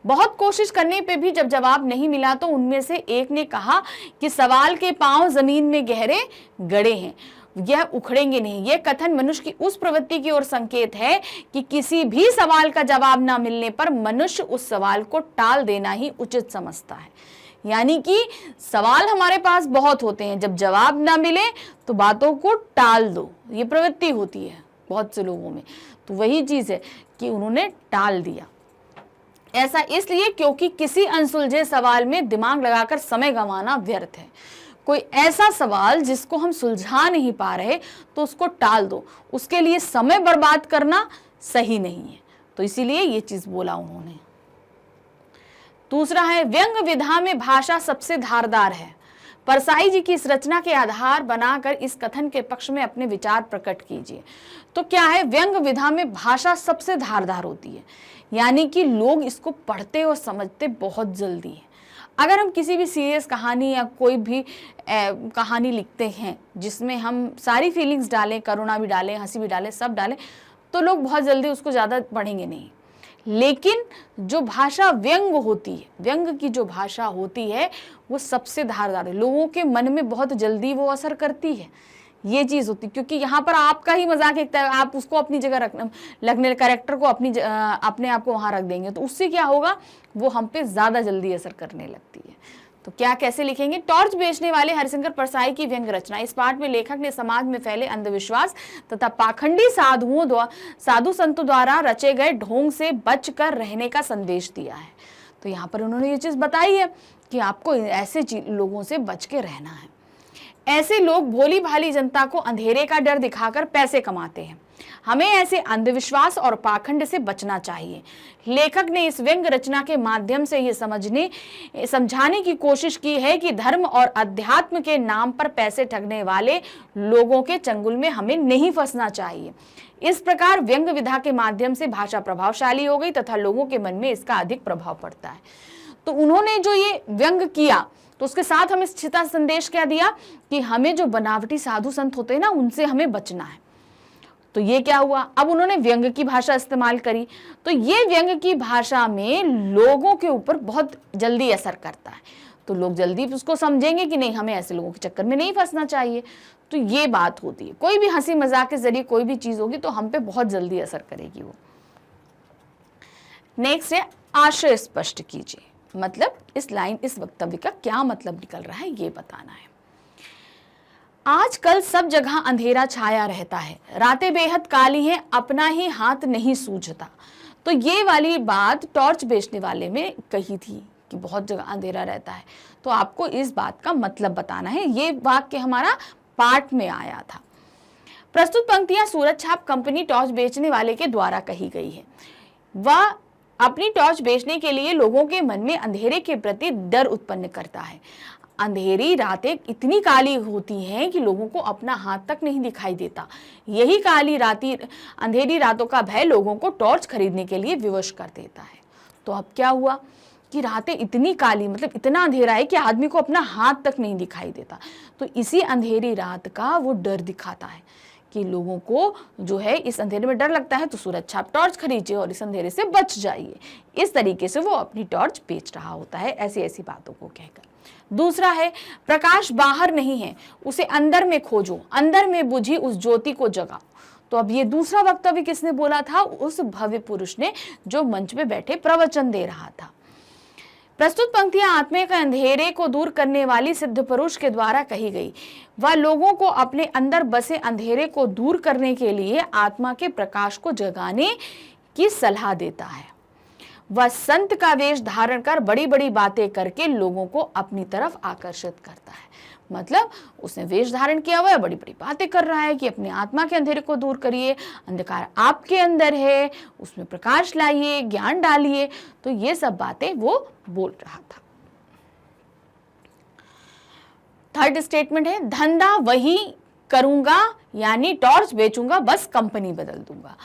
बहुत कोशिश करने पे भी जब जवाब नहीं मिला तो उनमें से एक ने कहा कि सवाल के पांव जमीन में गहरे गड़े हैं, यह उखड़ेंगे नहीं। यह कथन मनुष्य की उस प्रवृत्ति की ओर संकेत है कि किसी भी सवाल का जवाब ना मिलने पर मनुष्य उस सवाल को टाल देना ही उचित समझता है। यानी कि सवाल हमारे पास बहुत होते हैं, जब जवाब ना मिले तो बातों को टाल दो, ये प्रवृत्ति होती है बहुत से लोगों में। तो वही चीज है कि उन्होंने टाल दिया। ऐसा इसलिए क्योंकि किसी अनसुलझे सवाल में दिमाग लगाकर समय गंवाना व्यर्थ है। कोई ऐसा सवाल जिसको हम सुलझा नहीं पा रहे तो उसको टाल दो, उसके लिए समय बर्बाद करना सही नहीं है। तो इसीलिए ये चीज बोला उन्होंने। दूसरा है, व्यंग विधा में भाषा सबसे धारदार है। परसाई जी की इस रचना के आधार बनाकर इस कथन के पक्ष में अपने विचार प्रकट कीजिए। तो क्या है, व्यंग विधा में भाषा सबसे धारदार होती है, यानी कि लोग इसको पढ़ते और समझते बहुत जल्दी है। अगर हम किसी भी सीरियस कहानी या कोई भी कहानी लिखते हैं जिसमें हम सारी फीलिंग्स डालें, करुणा भी डालें, हंसी भी डालें, सब डालें, तो लोग बहुत जल्दी उसको ज़्यादा पढ़ेंगे नहीं। लेकिन जो भाषा व्यंग होती है, व्यंग की जो भाषा होती है वो सबसे धारदार है, लोगों के मन में बहुत जल्दी वो असर करती है। ये चीज होती, क्योंकि यहाँ पर आपका ही मजाक एक तरह, आप उसको अपनी जगह लगने, कैरेक्टर को अपने आप को वहां रख देंगे, तो उससे क्या होगा, वो हम पे ज्यादा जल्दी असर करने लगती है। तो क्या कैसे लिखेंगे, टॉर्च बेचने वाले हरिशंकर परसाई की व्यंग रचना। इस पाठ में लेखक ने समाज में फैले अंधविश्वास तथा पाखंडी साधु संतों द्वारा रचे गए ढोंग से बचकर रहने का संदेश दिया है। तो यहाँ पर उन्होंने ये चीज बताई है कि आपको ऐसे लोगों से बच के रहना है। ऐसे लोग भोली भाली जनता को अंधेरे का डर दिखाकर पैसे कमाते हैं। हमें ऐसे अंधविश्वास और पाखंड से बचना चाहिए। लेखक ने इस व्यंग रचना के माध्यम से ये समझाने की कोशिश की है कि धर्म और अध्यात्म के नाम पर पैसे ठगने वाले लोगों के चंगुल में हमें नहीं फंसना चाहिए। इस प्रकार व्यंग विधा के माध्यम से भाषा प्रभावशाली हो गई तथा लोगों के मन में इसका अधिक प्रभाव पड़ता है। तो उन्होंने जो ये व्यंग किया तो उसके साथ हमें छिता संदेश क्या दिया कि हमें जो बनावटी साधु संत होते हैं ना, उनसे हमें बचना है। तो ये क्या हुआ, अब उन्होंने व्यंग की भाषा इस्तेमाल करी। तो ये व्यंग की भाषा में लोगों के ऊपर बहुत जल्दी असर करता है। तो लोग जल्दी उसको समझेंगे कि नहीं, हमें ऐसे लोगों के चक्कर में नहीं फंसना चाहिए। तो ये बात होती है, कोई भी हंसी मजाक के जरिए कोई भी चीज होगी तो हम पे बहुत जल्दी असर करेगी वो। नेक्स्ट है आशय स्पष्ट कीजिए, मतलब इस वक्तव्य का क्या मतलब निकल रहा है ये बताना है। आजकल सब जगह अंधेरा छाया रहता है, रातें बेहद काली हैं, अपना ही हाथ नहीं सूझता। तो ये वाली बात टॉर्च बेचने वाले में कही थी कि बहुत जगह अंधेरा रहता है, तो आपको इस बात का मतलब बताना है। ये वाक्य हमारा पाठ में आया था। प्रस्तुत पंक्तियां सूरज छाप कंपनी टॉर्च बेचने वाले के द्वारा कही गई है। वह अपनी टॉर्च बेचने के लिए लोगों के मन में अंधेरे के प्रति डर उत्पन्न करता है। अंधेरी रातें इतनी काली होती हैं कि लोगों को अपना हाथ तक नहीं दिखाई देता। यही काली राती अंधेरी रातों का भय लोगों को टॉर्च खरीदने के लिए विवश कर देता है। तो अब क्या हुआ कि रातें इतनी काली, मतलब इतना अंधेरा है कि आदमी को अपना हाथ तक नहीं दिखाई देता। तो इसी अंधेरी रात का वो डर दिखाता है कि लोगों को जो है इस अंधेरे में डर लगता है, तो सूरज छाप टॉर्च खरीदिए और इस अंधेरे से बच जाइए। इस तरीके से वो अपनी टॉर्च बेच रहा होता है, ऐसी ऐसी बातों को कहकर। दूसरा है प्रकाश बाहर नहीं है, उसे अंदर में खोजो, अंदर में बुझी उस ज्योति को जगाओ। तो अब ये दूसरा वक्तव्य किसने बोला था? उस भव्य पुरुष ने जो मंच पे बैठे प्रवचन दे रहा था। प्रस्तुत पंक्तियां आत्मा के अंधेरे को दूर करने वाली सिद्ध पुरुष के द्वारा कही गई। वह लोगों को अपने अंदर बसे अंधेरे को दूर करने के लिए आत्मा के प्रकाश को जगाने की सलाह देता है। वह संत का वेश धारण कर बड़ी बड़ी बातें करके लोगों को अपनी तरफ आकर्षित करता है। मतलब उसने वेश धारण किया हुआ है, बड़ी बड़ी बातें कर रहा है कि अपने आत्मा के अंधेरे को दूर करिए, अंधकार आपके अंदर है, उसमें प्रकाश लाइए, ज्ञान डालिए। तो ये सब बातें वो बोल रहा था। थर्ड स्टेटमेंट है धंधा वही करूंगा, यानी टॉर्च बेचूंगा, बस कंपनी बदल दूंगा।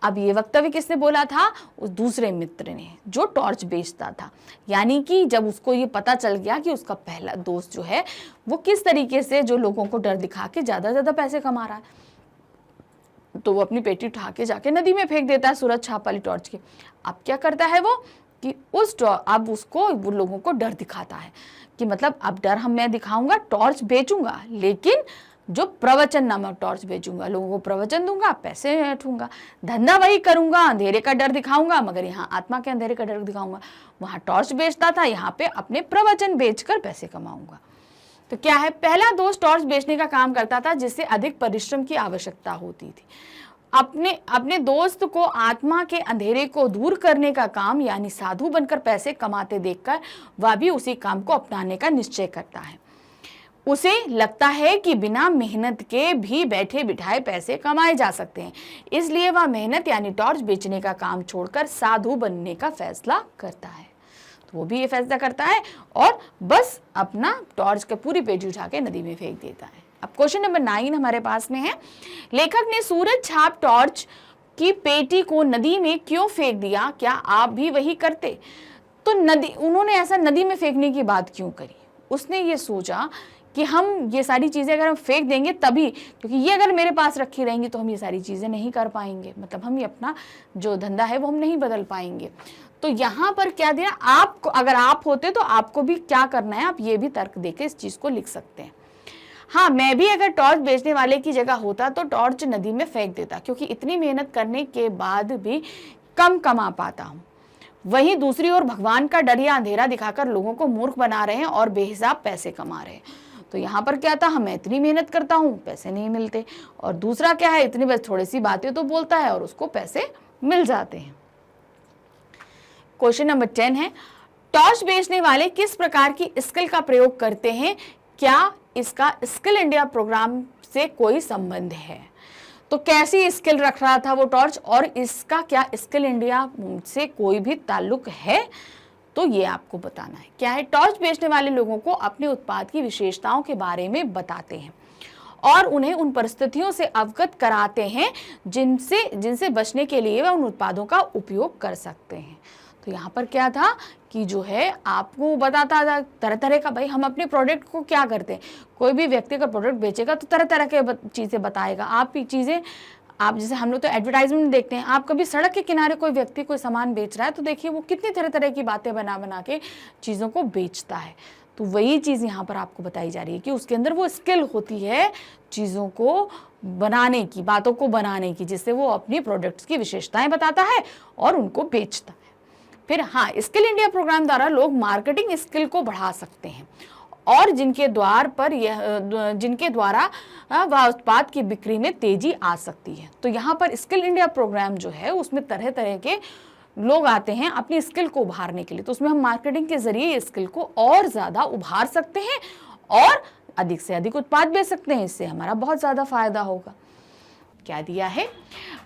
अब ये वक्तव्य किसने बोला था? उस दूसरे मित्र ने जो टॉर्च बेचता था। यानी कि जब उसको ये पता चल गया कि उसका पहला दोस्त जो है वो किस तरीके से जो लोगों को डर दिखा के ज्यादा पैसे कमा रहा है, तो वो अपनी पेटी उठा के जाके नदी में फेंक देता है सूरज छाप वाली टॉर्च की। अब क्या करता है वो कि अब उसको वो लोगों को डर दिखाता है कि मतलब अब डर मैं दिखाऊंगा, टॉर्च बेचूंगा, लेकिन जो प्रवचन नामक टॉर्च बेचूंगा, लोगों को प्रवचन दूंगा, पैसे ऐठूंगा। धंधा वही करूंगा, अंधेरे का डर दिखाऊंगा, मगर यहाँ आत्मा के अंधेरे का डर दिखाऊंगा। वहां टॉर्च बेचता था, यहाँ पे अपने प्रवचन बेचकर पैसे कमाऊंगा। तो क्या है, पहला दोस्त टॉर्च बेचने का काम करता था जिससे अधिक परिश्रम की आवश्यकता होती थी। अपने दोस्त को आत्मा के अंधेरे को दूर करने का काम, यानी साधु बनकर पैसे कमाते देखकर वह भी उसी काम को अपनाने का निश्चय करता है। उसे लगता है कि बिना मेहनत के भी बैठे बिठाए पैसे कमाए जा सकते हैं, इसलिए वह मेहनत यानी टॉर्च बेचने का काम छोड़कर साधु बनने का फैसला करता है। तो वो भी ये फैसला करता है और बस अपना टॉर्च का पूरी पेटी उठा के नदी में फेंक देता है। अब क्वेश्चन नंबर 9 हमारे पास में है, लेखक ने सूरज छाप टॉर्च की पेटी को नदी में क्यों फेंक दिया? क्या आप भी वही करते? तो उन्होंने ऐसा नदी में फेंकने की बात क्यों करी? उसने ये सोचा कि हम ये सारी चीज़ें अगर हम फेंक देंगे तभी, क्योंकि ये अगर मेरे पास रखी रहेंगी तो हम ये सारी चीज़ें नहीं कर पाएंगे, मतलब हम ये अपना जो धंधा है वो हम नहीं बदल पाएंगे। तो यहाँ पर क्या दिया, आपको अगर आप होते तो आपको भी क्या करना है, आप ये भी तर्क देके इस चीज़ को लिख सकते हैं। हाँ, मैं भी अगर टॉर्च बेचने वाले की जगह होता तो टॉर्च नदी में फेंक देता, क्योंकि इतनी मेहनत करने के बाद भी कम कमा पाता हूँ। वहीं दूसरी ओर भगवान का डर या अंधेरा दिखाकर लोगों को मूर्ख बना रहे हैं और बेहिसाब पैसे कमा रहे हैं। तो यहाँ पर क्या था, मैं इतनी मेहनत करता हूँ, पैसे नहीं मिलते, और दूसरा क्या है, इतनी बस थोड़ी सी बातें तो बोलता है और उसको पैसे मिल जाते हैं। क्वेश्चन नंबर 10 है, टॉर्च बेचने वाले किस प्रकार की स्किल का प्रयोग करते हैं? क्या इसका स्किल इंडिया प्रोग्राम से कोई संबंध है? तो कैसी स्किल रख रहा था वो टॉर्च, और इसका क्या स्किल इंडिया से कोई भी ताल्लुक है? तो ये आपको बताना है। क्या है, टॉर्च बेचने वाले लोगों को अपने उत्पाद की विशेषताओं के बारे में बताते हैं और उन्हें उन परिस्थितियों से अवगत कराते हैं जिनसे बचने के लिए वह उन उत्पादों का उपयोग कर सकते हैं। तो यहाँ पर क्या था कि जो है आपको बताता था तरह तरह का, भाई हम अपने प्रोडक्ट को क्या करते हैं, कोई भी व्यक्ति का प्रोडक्ट बेचेगा तो तरह तरह के चीज़ें बताएगा। आप जैसे हम लोग तो एडवर्टाइजमेंट देखते हैं, आप कभी सड़क के किनारे कोई व्यक्ति कोई सामान बेच रहा है तो देखिए वो कितनी तरह तरह की बातें बना बना के चीज़ों को बेचता है। तो वही चीज़ यहाँ पर आपको बताई जा रही है कि उसके अंदर वो स्किल होती है चीज़ों को बनाने की, बातों को बनाने की, जिससे वो अपनी प्रोडक्ट्स की विशेषताएं बताता है और उनको बेचता है। फिर हाँ, स्किल इंडिया प्रोग्राम द्वारा लोग मार्केटिंग स्किल को बढ़ा सकते हैं और जिनके द्वारा वह उत्पाद की बिक्री में तेजी आ सकती है। तो यहाँ पर स्किल इंडिया प्रोग्राम जो है उसमें तरह तरह के लोग आते हैं अपनी स्किल को उभारने के लिए। तो उसमें हम मार्केटिंग के जरिए स्किल को और ज़्यादा उभार सकते हैं और अधिक से अधिक उत्पाद बेच सकते हैं। इससे हमारा बहुत ज़्यादा फायदा होगा। क्या दिया है?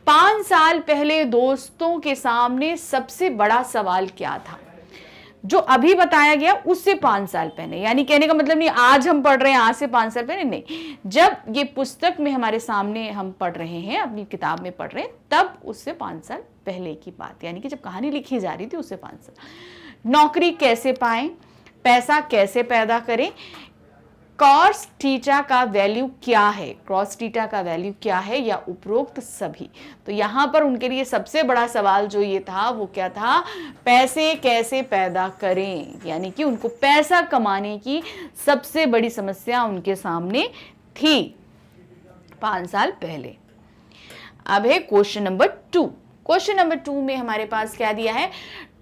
5 साल पहले दोस्तों के सामने सबसे बड़ा सवाल क्या था? जो अभी बताया गया उससे 5 साल पहले, यानी कहने का मतलब नहीं आज हम पढ़ रहे हैं, आज से 5 साल पहले नहीं, जब ये पुस्तक में हमारे सामने हम पढ़ रहे हैं, अपनी किताब में पढ़ रहे हैं, तब उससे 5 साल पहले की बात, यानी कि जब कहानी लिखी जा रही थी उससे 5 साल। नौकरी कैसे पाएं, पैसा कैसे पैदा करें, कॉस थीटा का वैल्यू क्या है, क्रॉस थीटा का वैल्यू क्या है, या उपरोक्त सभी। तो यहाँ पर उनके लिए सबसे बड़ा सवाल जो ये था वो क्या था? पैसे कैसे पैदा करें, यानी कि उनको पैसा कमाने की सबसे बड़ी समस्या उनके सामने थी 5 साल पहले। अब है क्वेश्चन नंबर 2। क्वेश्चन नंबर 2 में हमारे पास क्या दिया है?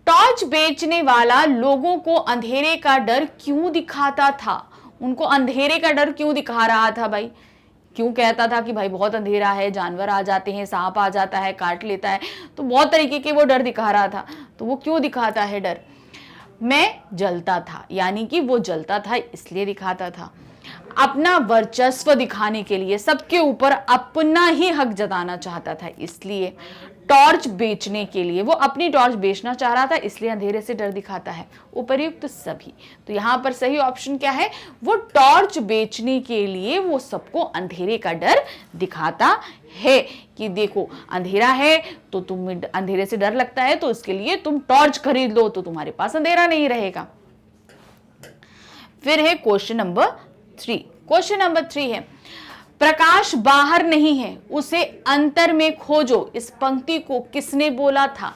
टॉर्च बेचने वाला लोगों को अंधेरे का डर क्यों दिखाता था? उनको अंधेरे का डर क्यों दिखा रहा था भाई? क्यों कहता था कि भाई बहुत अंधेरा है, जानवर आ जाते हैं, सांप आ जाता है, काट लेता है, तो बहुत तरीके के वो डर दिखा रहा था। तो वो क्यों दिखाता है डर? मैं जलता था, यानी कि वो जलता था इसलिए दिखाता था। अपना वर्चस्व दिखाने के लिए, सबके ऊपर अपना ही हक जताना चाहता था, इसलिए। टॉर्च बेचने के लिए, वो अपनी टॉर्च बेचना चाह रहा था, इसलिए अंधेरे से डर दिखाता है। उपर्युक्त सभी। तो यहाँ पर सही ऑप्शन क्या है? वो टॉर्च बेचने के लिए वो सबको अंधेरे का डर दिखाता है कि देखो अंधेरा है तो तुम अंधेरे से डर लगता है, तो इसके लिए तुम टॉर्च खरीद लो तो तुम्हारे पास अंधेरा नहीं रहेगा। फिर है क्वेश्चन नंबर 3। क्वेश्चन नंबर 3 है प्रकाश बाहर नहीं है, उसे अंतर में खोजो। इस पंक्ति को किसने बोला था?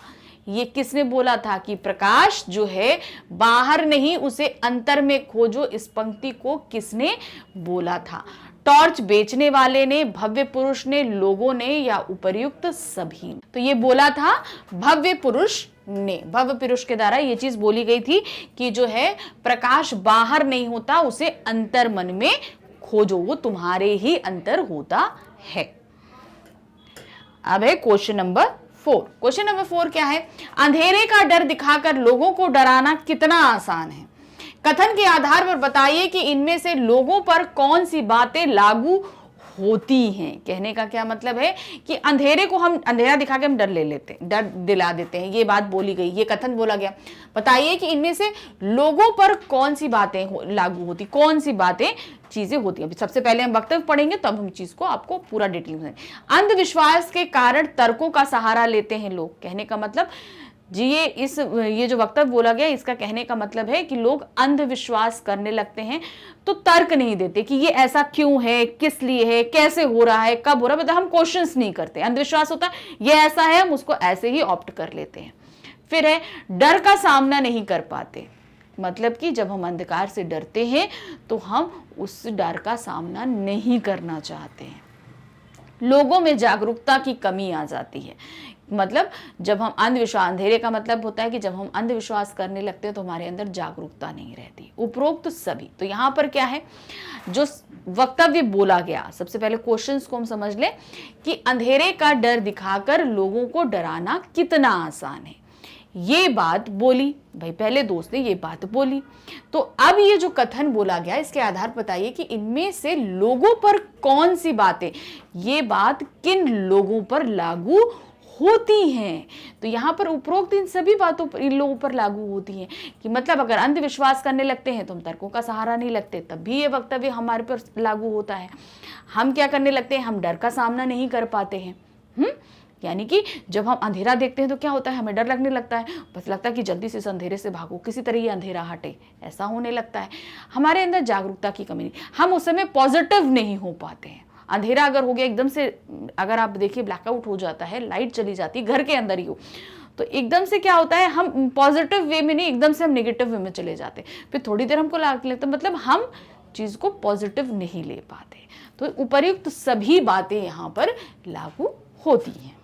ये किसने बोला था कि प्रकाश जो है बाहर नहीं, उसे अंतर में खोजो? इस पंक्ति को किसने बोला था? टॉर्च बेचने वाले ने, भव्य पुरुष ने, लोगों ने, या उपर्युक्त सभी? तो ये बोला था भव्य पुरुष ने। भव्य पुरुष के द्वारा ये चीज बोली गई थी कि जो है प्रकाश बाहर नहीं होता, उसे अंतर मन में खोजो, वो तुम्हारे ही अंतर होता है। अब है क्वेश्चन नंबर 4। क्वेश्चन नंबर 4 क्या है? अंधेरे का डर दिखाकर लोगों को डराना कितना आसान है? कथन के आधार पर बताइए कि इनमें से लोगों पर कौन सी बातें लागू होती हैं। कहने का क्या मतलब है कि अंधेरे को हम, अंधेरा दिखा के हम डर ले लेते हैं, डर दिला देते हैं, ये बात बोली गई, ये कथन बोला गया। बताइए कि इनमें से लोगों पर कौन सी बातें लागू होती, कौन सी बातें चीजें होती हैं। अभी सबसे पहले हम वक्तव्य पढ़ेंगे, तब हम चीज को आपको पूरा डिटेल में। अंधविश्वास के कारण तर्कों का सहारा लेते हैं लोग। कहने का मतलब जी ये जो वक्तव्य बोला गया, इसका कहने का मतलब है कि लोग अंधविश्वास करने लगते हैं, तो तर्क नहीं देते कि ये ऐसा क्यों है, किस लिए है, कैसे हो रहा है, कब हो रहा है, मतलब हम क्वेश्चंस नहीं करते। अंधविश्वास होता है ये ऐसा है, हम उसको ऐसे ही ऑप्ट कर लेते हैं। फिर है डर का सामना नहीं कर पाते। मतलब कि जब हम अंधकार से डरते हैं तो हम उस डर का सामना नहीं करना चाहते हैं। लोगों में जागरूकता की कमी आ जाती है। मतलब जब हम अंधविश्वास, अंधेरे का मतलब होता है कि जब हम अंधविश्वास करने लगते हैं तो हमारे अंदर जागरूकता नहीं रहती। उपरोक्त सभी। तो यहाँ पर क्या है जो वक्तव्य बोला गया, सबसे पहले क्वेश्चंस को हम समझ लें कि अंधेरे का डर दिखाकर लोगों को डराना कितना आसान है। ये बात बोली भाई, पहले दोस्त ने ये बात बोली, तो अब ये जो कथन बोला गया इसके आधार पर बताइए कि इनमें से लोगों पर कौन सी बातें, ये बात किन लोगों पर लागू होती हैं। तो यहाँ पर उपरोक्त इन सभी बातों पर, इन लोगों पर लागू होती हैं कि मतलब अगर अंधविश्वास करने लगते हैं तो हम तर्कों का सहारा नहीं लगते, तब भी ये वक्तव्य हमारे पर लागू होता है। हम क्या करने लगते हैं, हम डर का सामना नहीं कर पाते हैं। यानी कि जब हम अंधेरा देखते हैं तो क्या होता है, हमें डर लगने लगता है, बस लगता है कि जल्दी से इस अंधेरे से भागो, किसी तरह ये अंधेरा हटे, ऐसा होने लगता है। हमारे अंदर जागरूकता की कमी नहीं, हम उस समय पॉजिटिव नहीं हो पाते हैं। अंधेरा अगर हो गया एकदम से, अगर आप देखिए ब्लैकआउट हो जाता है, लाइट चली जाती है, घर के अंदर ही हो, तो एकदम से क्या होता है, हम पॉजिटिव वे में नहीं, एकदम से हम नेगेटिव वे में चले जाते, फिर थोड़ी देर हमको लगता है मतलब हम चीज को पॉजिटिव नहीं ले पाते। तो उपर्युक्त सभी बातें यहां पर लागू होती हैं।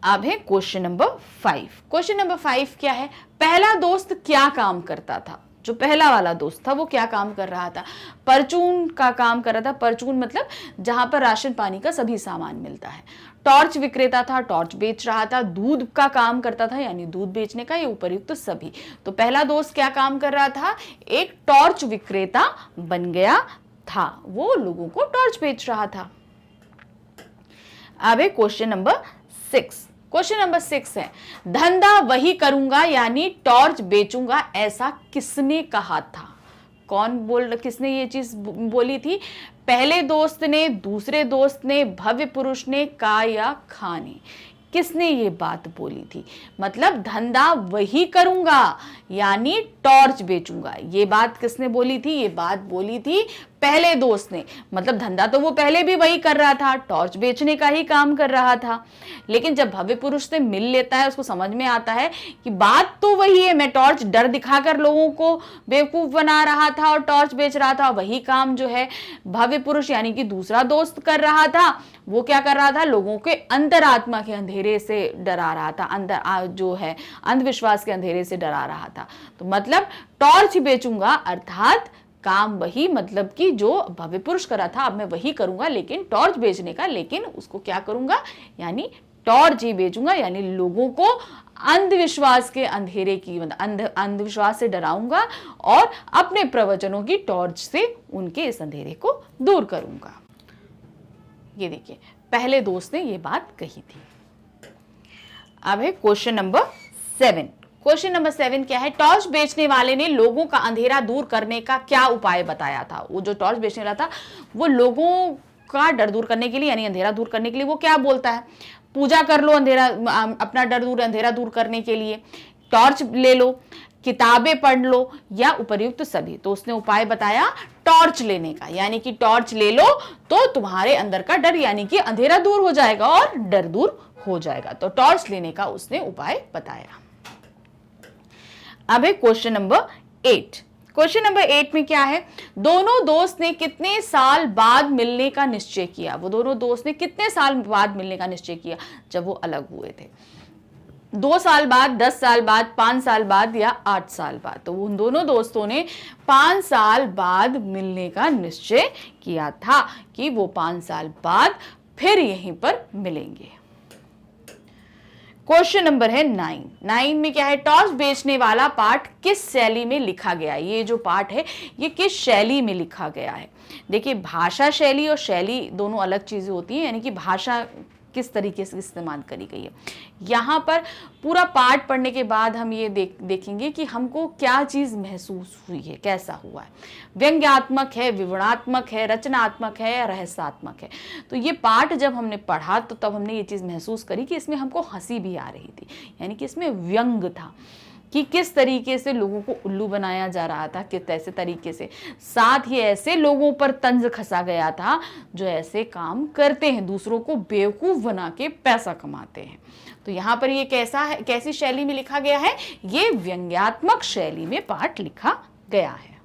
अब है क्वेश्चन नंबर 5। क्वेश्चन नंबर 5 क्या है, पहला दोस्त क्या काम करता था। जो पहला वाला दोस्त था वो क्या काम कर रहा था, परचून का काम कर रहा था। परचून मतलब जहां पर राशन पानी का सभी सामान मिलता है। टॉर्च विक्रेता था, टॉर्च बेच रहा था। दूध का काम करता था, यानी दूध बेचने का। ये उपर्युक्त तो सभी। तो पहला दोस्त क्या काम कर रहा था, एक टॉर्च विक्रेता बन गया था, वो लोगों को टॉर्च बेच रहा था। अब है क्वेश्चन नंबर 6। क्वेश्चन नंबर 6 है, धंधा वही करूंगा यानी टॉर्च बेचूंगा ऐसा किसने कहा था। किसने ये चीज बोली थी, पहले दोस्त ने, दूसरे दोस्त ने, भव्य पुरुष ने, का या खा ने। किसने ये बात बोली थी, मतलब धंधा वही करूंगा यानी टॉर्च बेचूंगा, ये बात किसने बोली थी, ये बात बोली थी पहले दोस्त ने। मतलब धंधा तो वो पहले भी वही कर रहा था, टॉर्च बेचने का ही काम कर रहा था। लेकिन जब भव्य पुरुष से मिल लेता है, उसको समझ में आता है कि बात तो वही है, मैं टॉर्च डर दिखाकर लोगों को बेवकूफ बना रहा था और टॉर्च बेच रहा था, वही काम जो है भव्य पुरुष यानी कि दूसरा दोस्त कर रहा था। वो क्या कर रहा था, लोगों के अंतरात्मा के अंधेरे से डरा रहा था, अंदर जो है अंधविश्वास के अंधेरे से डरा रहा था। तो मतलब टॉर्च बेचूंगा अर्थात काम वही, मतलब कि जो भव्य पुरुष करा था अब मैं वही करूंगा, लेकिन टॉर्च बेचने का, लेकिन उसको क्या करूंगा यानी टॉर्च ही बेचूंगा, यानी लोगों को अंधविश्वास के अंधेरे की अंधविश्वास से डराऊंगा और अपने प्रवचनों की टॉर्च से उनके इस अंधेरे को दूर करूंगा। ये देखिए पहले दोस्त ने ये बात कही थी। अब है क्वेश्चन नंबर 7। क्वेश्चन नंबर 7 क्या है, टॉर्च बेचने वाले ने लोगों का अंधेरा दूर करने का क्या उपाय बताया था। वो जो टॉर्च बेचने वाला था वो लोगों का डर दूर करने के लिए यानी अंधेरा दूर करने के लिए वो क्या बोलता है, पूजा कर लो अंधेरा, अपना डर दूर अंधेरा दूर करने के लिए, टॉर्च ले लो, किताबें पढ़ लो या उपर्युक्त सभी। तो उसने उपाय बताया टॉर्च लेने का, यानी कि टॉर्च ले लो तो तुम्हारे अंदर का डर यानी कि अंधेरा दूर हो जाएगा और डर दूर हो जाएगा। तो टॉर्च लेने का उसने उपाय बताया। अब है क्वेश्चन नंबर 8। क्वेश्चन नंबर 8 में क्या है, दोनों दोस्त ने कितने साल बाद मिलने का निश्चय किया। वो दोनों दोस्त ने कितने साल बाद मिलने का निश्चय किया, जब वो अलग हुए थे। 2 साल बाद, 10 साल बाद, 5 साल बाद या 8 साल बाद। तो उन दोनों दोस्तों ने 5 साल बाद मिलने का निश्चय किया था कि वो 5 साल बाद फिर यहीं पर मिलेंगे। क्वेश्चन नंबर है 9 में क्या है, टॉर्च बेचने वाला पाठ किस शैली में लिखा गया है। ये जो पाठ है ये किस शैली में लिखा गया है। देखिए भाषा शैली और शैली दोनों अलग चीजें होती हैं, यानी कि भाषा किस तरीके से इस्तेमाल करी गई है। यहाँ पर पूरा पाठ पढ़ने के बाद हम ये देखेंगे कि हमको क्या चीज महसूस हुई है, कैसा हुआ है। व्यंग्यात्मक है, विवरणात्मक है, रचनात्मक है या रहस्यात्मक है। तो ये पाठ जब हमने पढ़ा तो तब हमने ये चीज महसूस करी कि इसमें हमको हंसी भी आ रही थी, यानी कि इसमें व्यंग था कि किस तरीके से लोगों को उल्लू बनाया जा रहा था, किस ऐसे तरीके से, साथ ही ऐसे लोगों पर तंज खसा गया था जो ऐसे काम करते हैं, दूसरों को बेवकूफ बना के पैसा कमाते हैं। तो यहाँ पर ये कैसा है, कैसी शैली में लिखा गया है, ये व्यंग्यात्मक शैली में पाठ लिखा गया है।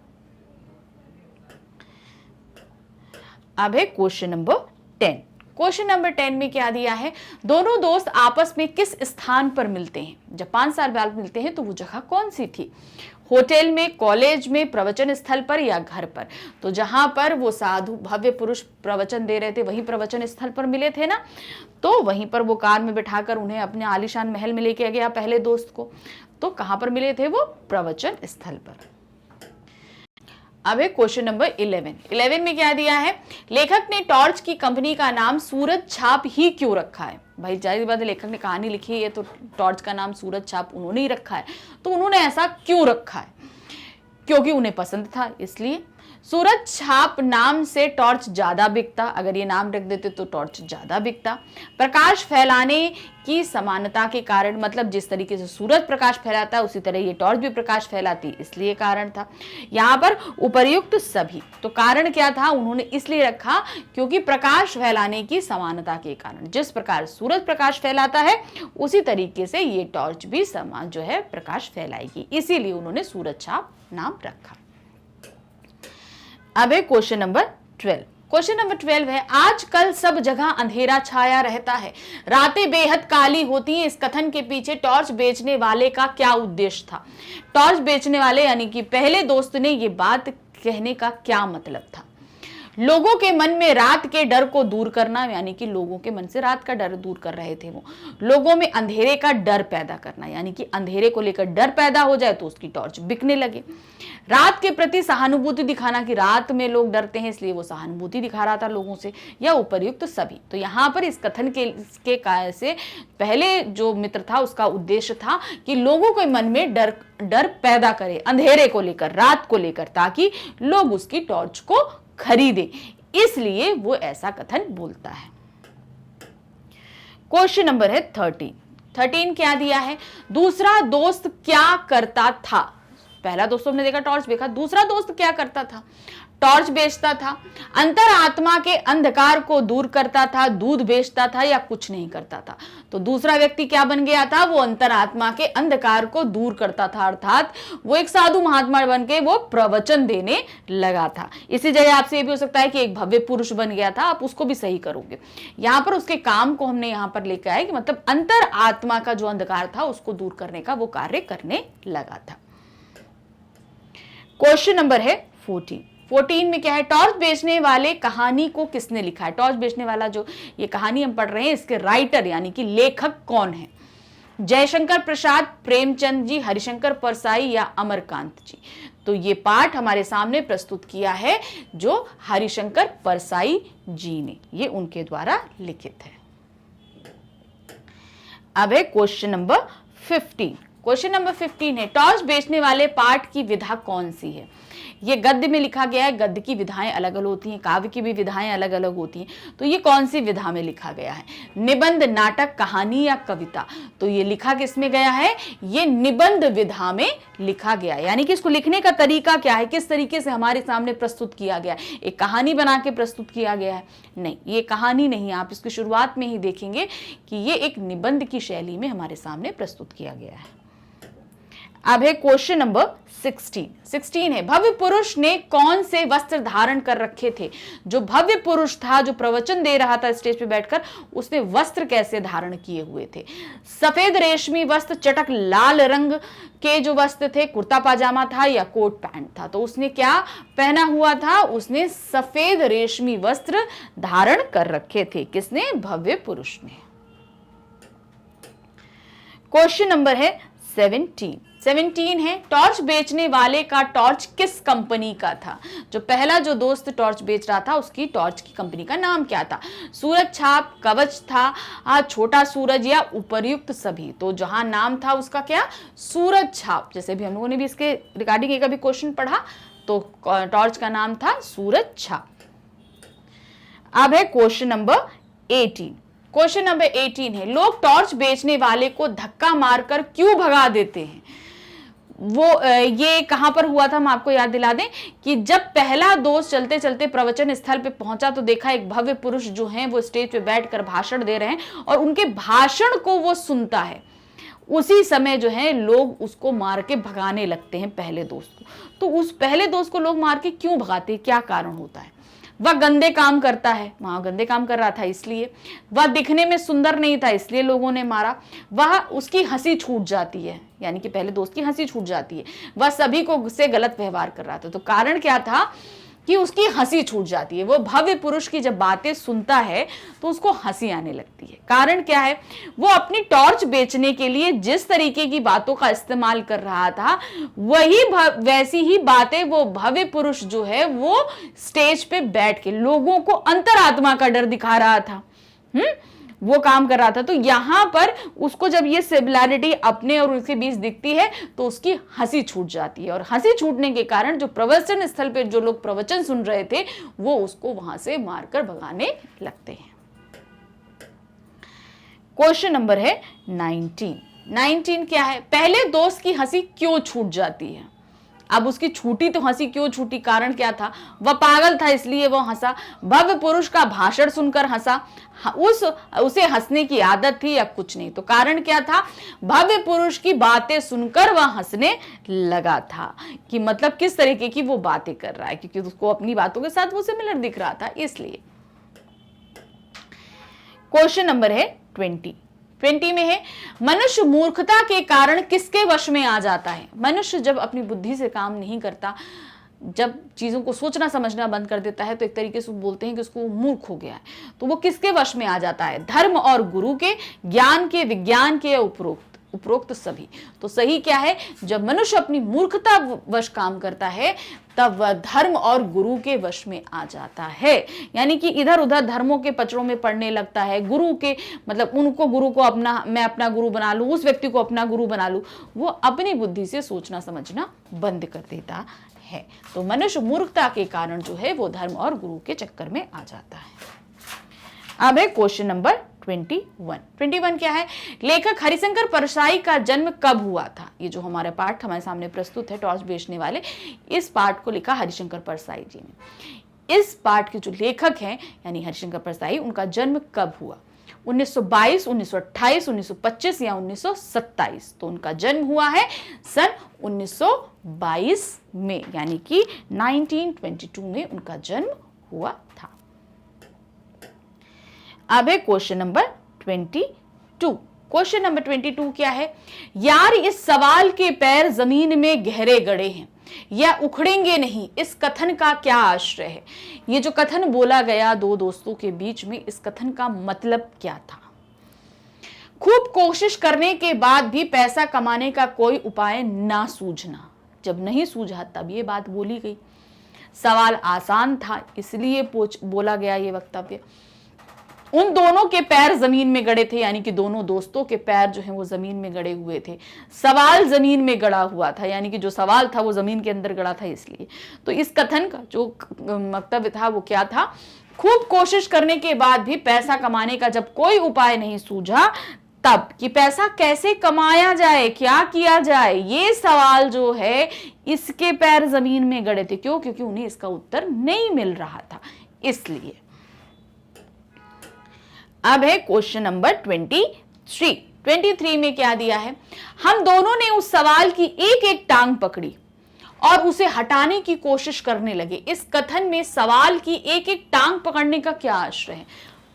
अब है क्वेश्चन नंबर 10। क्वेश्चन नंबर 10 में क्या दिया है, दोनों दोस्त आपस में किस स्थान पर मिलते हैं। जब 5 साल बाद मिलते हैं तो वो जगह कौन सी थी, होटल में, कॉलेज में, प्रवचन स्थल पर या घर पर। तो जहां पर वो साधु भव्य पुरुष प्रवचन दे रहे थे वही प्रवचन स्थल पर मिले थे ना, तो वहीं पर वो कार में बिठाकर उन्हें अपने आलीशान महल में लेके गया पहले दोस्त को। तो कहां पर मिले थे वो, प्रवचन स्थल पर। अब है क्वेश्चन नंबर 11 में क्या दिया है, लेखक ने टॉर्च की कंपनी का नाम सूरज छाप ही क्यों रखा है। भाई जाहिर बात है, लेखक ने कहानी लिखी है तो टॉर्च का नाम सूरज छाप उन्होंने ही रखा है। तो उन्होंने ऐसा क्यों रखा है, क्योंकि उन्हें पसंद था इसलिए। सूरज छाप नाम से टॉर्च ज्यादा बिकता, अगर ये नाम रख देते तो टॉर्च ज्यादा बिकता। प्रकाश फैलाने की समानता के कारण, मतलब जिस तरीके से सूरज प्रकाश फैलाता है उसी तरह ये टॉर्च भी प्रकाश फैलाती, इसलिए कारण था। यहाँ पर उपर्युक्त सभी, तो कारण क्या था, उन्होंने इसलिए रखा क्योंकि प्रकाश फैलाने की समानता के कारण, जिस प्रकार सूरज प्रकाश फैलाता है उसी तरीके से ये टॉर्च भी समान जो है प्रकाश फैलाएगी, इसीलिए उन्होंने सूरज छाप नाम रखा। अब है क्वेश्चन नंबर 12। क्वेश्चन नंबर 12 है, आजकल सब जगह अंधेरा छाया रहता है, रातें बेहद काली होती हैं, इस कथन के पीछे टॉर्च बेचने वाले का क्या उद्देश्य था। टॉर्च बेचने वाले यानी कि पहले दोस्त ने ये बात कहने का क्या मतलब था। लोगों के मन में रात के डर को दूर करना, यानी कि लोगों के मन से रात का डर दूर कर रहे थे वो। लोगों में अंधेरे का डर पैदा करना, यानी कि अंधेरे को लेकर डर पैदा हो जाए तो उसकी टॉर्च बिकने लगे। रात के प्रति सहानुभूति दिखाना, कि रात में लोग डरते हैं इसलिए वो सहानुभूति दिखा रहा था लोगों से, या उपर्युक्त सभी। तो यहाँ पर इस कथन के कारण से पहले जो मित्र था उसका उद्देश्य था कि लोगों के मन में डर पैदा करे अंधेरे को लेकर, रात को लेकर, ताकि लोग उसकी टॉर्च को खरीदे, इसलिए वो ऐसा कथन बोलता है। क्वेश्चन नंबर है 13 क्या दिया है, दूसरा दोस्त क्या करता था। पहला दोस्त हमने देखा टॉर्च बेचा, दूसरा दोस्त क्या करता था, टॉर्च बेचता था, अंतर आत्मा के अंधकार को दूर करता था, दूध बेचता था, या कुछ नहीं करता था। तो दूसरा व्यक्ति क्या बन गया था, वो अंतर आत्मा के अंधकार को दूर करता था, अर्थात वो एक साधु महात्मा बन के वो प्रवचन देने लगा था। इसी जगह आपसे ये भी हो सकता है कि एक भव्य पुरुष बन गया था, आप उसको भी सही करोगे। यहाँ पर उसके काम को हमने यहाँ पर लेकर आए कि मतलब अंतर आत्मा का जो अंधकार था उसको दूर करने का वो कार्य करने लगा था। क्वेश्चन नंबर है 14 में क्या है, टॉर्च बेचने वाले कहानी को किसने लिखा है। टॉर्च बेचने वाला जो ये कहानी हम पढ़ रहे हैं इसके राइटर यानी कि लेखक कौन है। जयशंकर प्रसाद, प्रेमचंद जी, हरिशंकर परसाई या अमरकांत जी। तो ये पाठ हमारे सामने प्रस्तुत किया है जो हरिशंकर परसाई जी ने, ये उनके द्वारा लिखित है। अब है क्वेश्चन नंबर 15। क्वेश्चन नंबर 15 है, टॉर्च बेचने वाले पाठ की विधा कौन सी है। ये गद्य में लिखा गया है, गद्य की विधाएं अलग अलग होती हैं, काव्य की भी विधाएं अलग अलग होती हैं। तो ये कौन सी विधा में लिखा गया है, निबंध, नाटक, कहानी या कविता। तो ये लिखा किस में गया है, ये निबंध विधा में लिखा गया है। यानी कि इसको लिखने का तरीका क्या है, किस तरीके से हमारे सामने प्रस्तुत किया गया है। एक कहानी बना के प्रस्तुत किया गया है, नहीं ये कहानी नहीं, आप इसकी शुरुआत में ही देखेंगे कि ये एक निबंध की शैली में हमारे सामने प्रस्तुत किया गया है। अब है क्वेश्चन नंबर 16 है, भव्य पुरुष ने कौन से वस्त्र धारण कर रखे थे। जो भव्य पुरुष था जो प्रवचन दे रहा था स्टेज पे बैठकर, उसने वस्त्र कैसे धारण किए हुए थे। सफेद रेशमी वस्त्र, चटक लाल रंग के जो वस्त्र थे, कुर्ता पाजामा था या कोट पैंट था। तो उसने क्या पहना हुआ था, उसने सफेद रेशमी वस्त्र धारण कर रखे थे। किसने, भव्य पुरुष ने। क्वेश्चन नंबर है 17 है, टॉर्च बेचने वाले का टॉर्च किस कंपनी का था। जो पहला जो दोस्त टॉर्च बेच रहा था उसकी टॉर्च की कंपनी का नाम क्या था। सूरज छाप, कवच था, छोटा सूरज या उपर्युक्त सभी। तो जहां नाम था उसका क्या, सूरज छाप। जैसे भी हम लोगों ने भी इसके रिगार्डिंग एक अभी क्वेश्चन पढ़ा, तो टॉर्च का नाम था सूरज छाप। अब है क्वेश्चन नंबर 18। क्वेश्चन नंबर 18 है, लोग टॉर्च बेचने वाले को धक्का मारकर क्यों भगा देते हैं। वो ये कहां पर हुआ था, हम आपको याद दिला दें कि जब पहला दोस्त चलते चलते प्रवचन स्थल पे पहुंचा तो देखा एक भव्य पुरुष जो हैं वो स्टेज पे बैठकर भाषण दे रहे हैं और उनके भाषण को वो सुनता है। उसी समय जो है लोग उसको मार के भगाने लगते हैं पहले दोस्त को। तो उस पहले दोस्त को लोग मार के क्यों भगाते हैं, क्या कारण होता है। वह गंदे काम करता है, वहां गंदे काम कर रहा था इसलिए। वह दिखने में सुंदर नहीं था इसलिए लोगों ने मारा। वह उसकी हंसी छूट जाती है, यानी कि पहले दोस्त की हंसी छूट जाती है। वह सभी को से गलत व्यवहार कर रहा था। तो कारण क्या था कि उसकी हंसी छूट जाती है। वो भव्य पुरुष की जब बातें सुनता है तो उसको हंसी आने लगती है। कारण क्या है, वो अपनी टॉर्च बेचने के लिए जिस तरीके की बातों का इस्तेमाल कर रहा था वही वैसी ही बातें वो भव्य पुरुष जो है वो स्टेज पे बैठ के लोगों को अंतरात्मा का डर दिखा रहा था। वो काम कर रहा था। तो यहां पर उसको जब ये सिमिलैरिटी अपने और उसके बीच दिखती है तो उसकी हंसी छूट जाती है, और हंसी छूटने के कारण जो प्रवचन स्थल पे जो लोग प्रवचन सुन रहे थे वो उसको वहां से मारकर भगाने लगते हैं। क्वेश्चन नंबर है 19 क्या है? पहले दोस्त की हंसी क्यों छूट जाती है? अब उसकी छूटी तो हंसी क्यों छूटी, कारण क्या था? वह पागल था इसलिए वो हंसा, भव्य पुरुष का भाषण सुनकर हंसा, उसे हंसने की आदत थी या कुछ नहीं? तो कारण क्या था? भव्य पुरुष की बातें सुनकर वह हंसने लगा था। कि मतलब किस तरीके की वो बातें कर रहा है, क्योंकि उसको अपनी बातों के साथ वो सिमिलर दिख रहा था, इसलिए। क्वेश्चन नंबर है 20 में है, मनुष्य मूर्खता के कारण किसके वश में आ जाता है? मनुष्य जब अपनी बुद्धि से काम नहीं करता, जब चीजों को सोचना समझना बंद कर देता है, तो एक तरीके से बोलते हैं कि उसको मूर्ख हो गया है। तो वो किसके वश में आ जाता है? धर्म और गुरु के, ज्ञान के, विज्ञान के, उपरोक्त सभी। तो सही क्या है? जब मनुष्य अपनी मूर्खता वश काम करता है तब वह धर्म और गुरु के वश में आ जाता है, यानी कि इधर उधर धर्मों के पचड़ों में पड़ने लगता है। गुरु के मतलब उनको गुरु को अपना, मैं अपना गुरु बना लूं, उस व्यक्ति को अपना गुरु बना लूं, वो अपनी बुद्धि से सोचना समझना बंद कर देता है। तो मनुष्य मूर्खता के कारण जो है वो धर्म और गुरु के चक्कर में आ जाता है। अब है क्वेश्चन नंबर 21 क्या है? लेखक हरिशंकर परसाई का जन्म कब हुआ था? ये जो हमारा पाठ हमारे सामने प्रस्तुत है, टॉर्च बेचने वाले, इस पाठ को लिखा हरिशंकर परसाई जी ने। इस पाठ के जो लेखक हैं यानी हरिशंकर परसाई, उनका जन्म कब हुआ? 1922, 1928, 1925 या 1927? तो उनका जन्म हुआ है सन 1922 में, यानी कि 1922 में उनका जन्म हुआ था। अब है क्वेश्चन नंबर 22। क्वेश्चन नंबर 22 क्या है? यार इस सवाल के पैर जमीन में गहरे गड़े हैं, यह उखड़ेंगे नहीं, इस कथन का क्या आश्रय है? ये जो कथन बोला गया दो दोस्तों के बीच में, इस कथन का मतलब क्या था? खूब कोशिश करने के बाद भी पैसा कमाने का कोई उपाय ना सूझना, जब नहीं सूझा तब ये बात बोली गई। सवाल आसान था इसलिए बोला गया ये वक्तव्य। उन दोनों के पैर जमीन में गड़े थे, यानी कि दोनों दोस्तों के पैर जो हैं वो जमीन में गड़े हुए थे। सवाल जमीन में गड़ा हुआ था, यानी कि जो सवाल था वो जमीन के अंदर गड़ा था, इसलिए। तो इस कथन का जो वक्तव्य था वो क्या था? खूब कोशिश करने के बाद भी पैसा कमाने का जब कोई उपाय नहीं सूझा, तब कि पैसा कैसे कमाया जाए, क्या किया जाए, ये सवाल जो है इसके पैर जमीन में गड़े थे। क्यों? क्योंकि उन्हें इसका उत्तर नहीं मिल रहा था, इसलिए। अब है क्वेश्चन नंबर 23 में क्या दिया है? हम दोनों ने उस सवाल की एक एक टांग पकड़ी और उसे हटाने की कोशिश करने लगे। इस कथन में सवाल की एक एक टांग पकड़ने का क्या आश्रय है?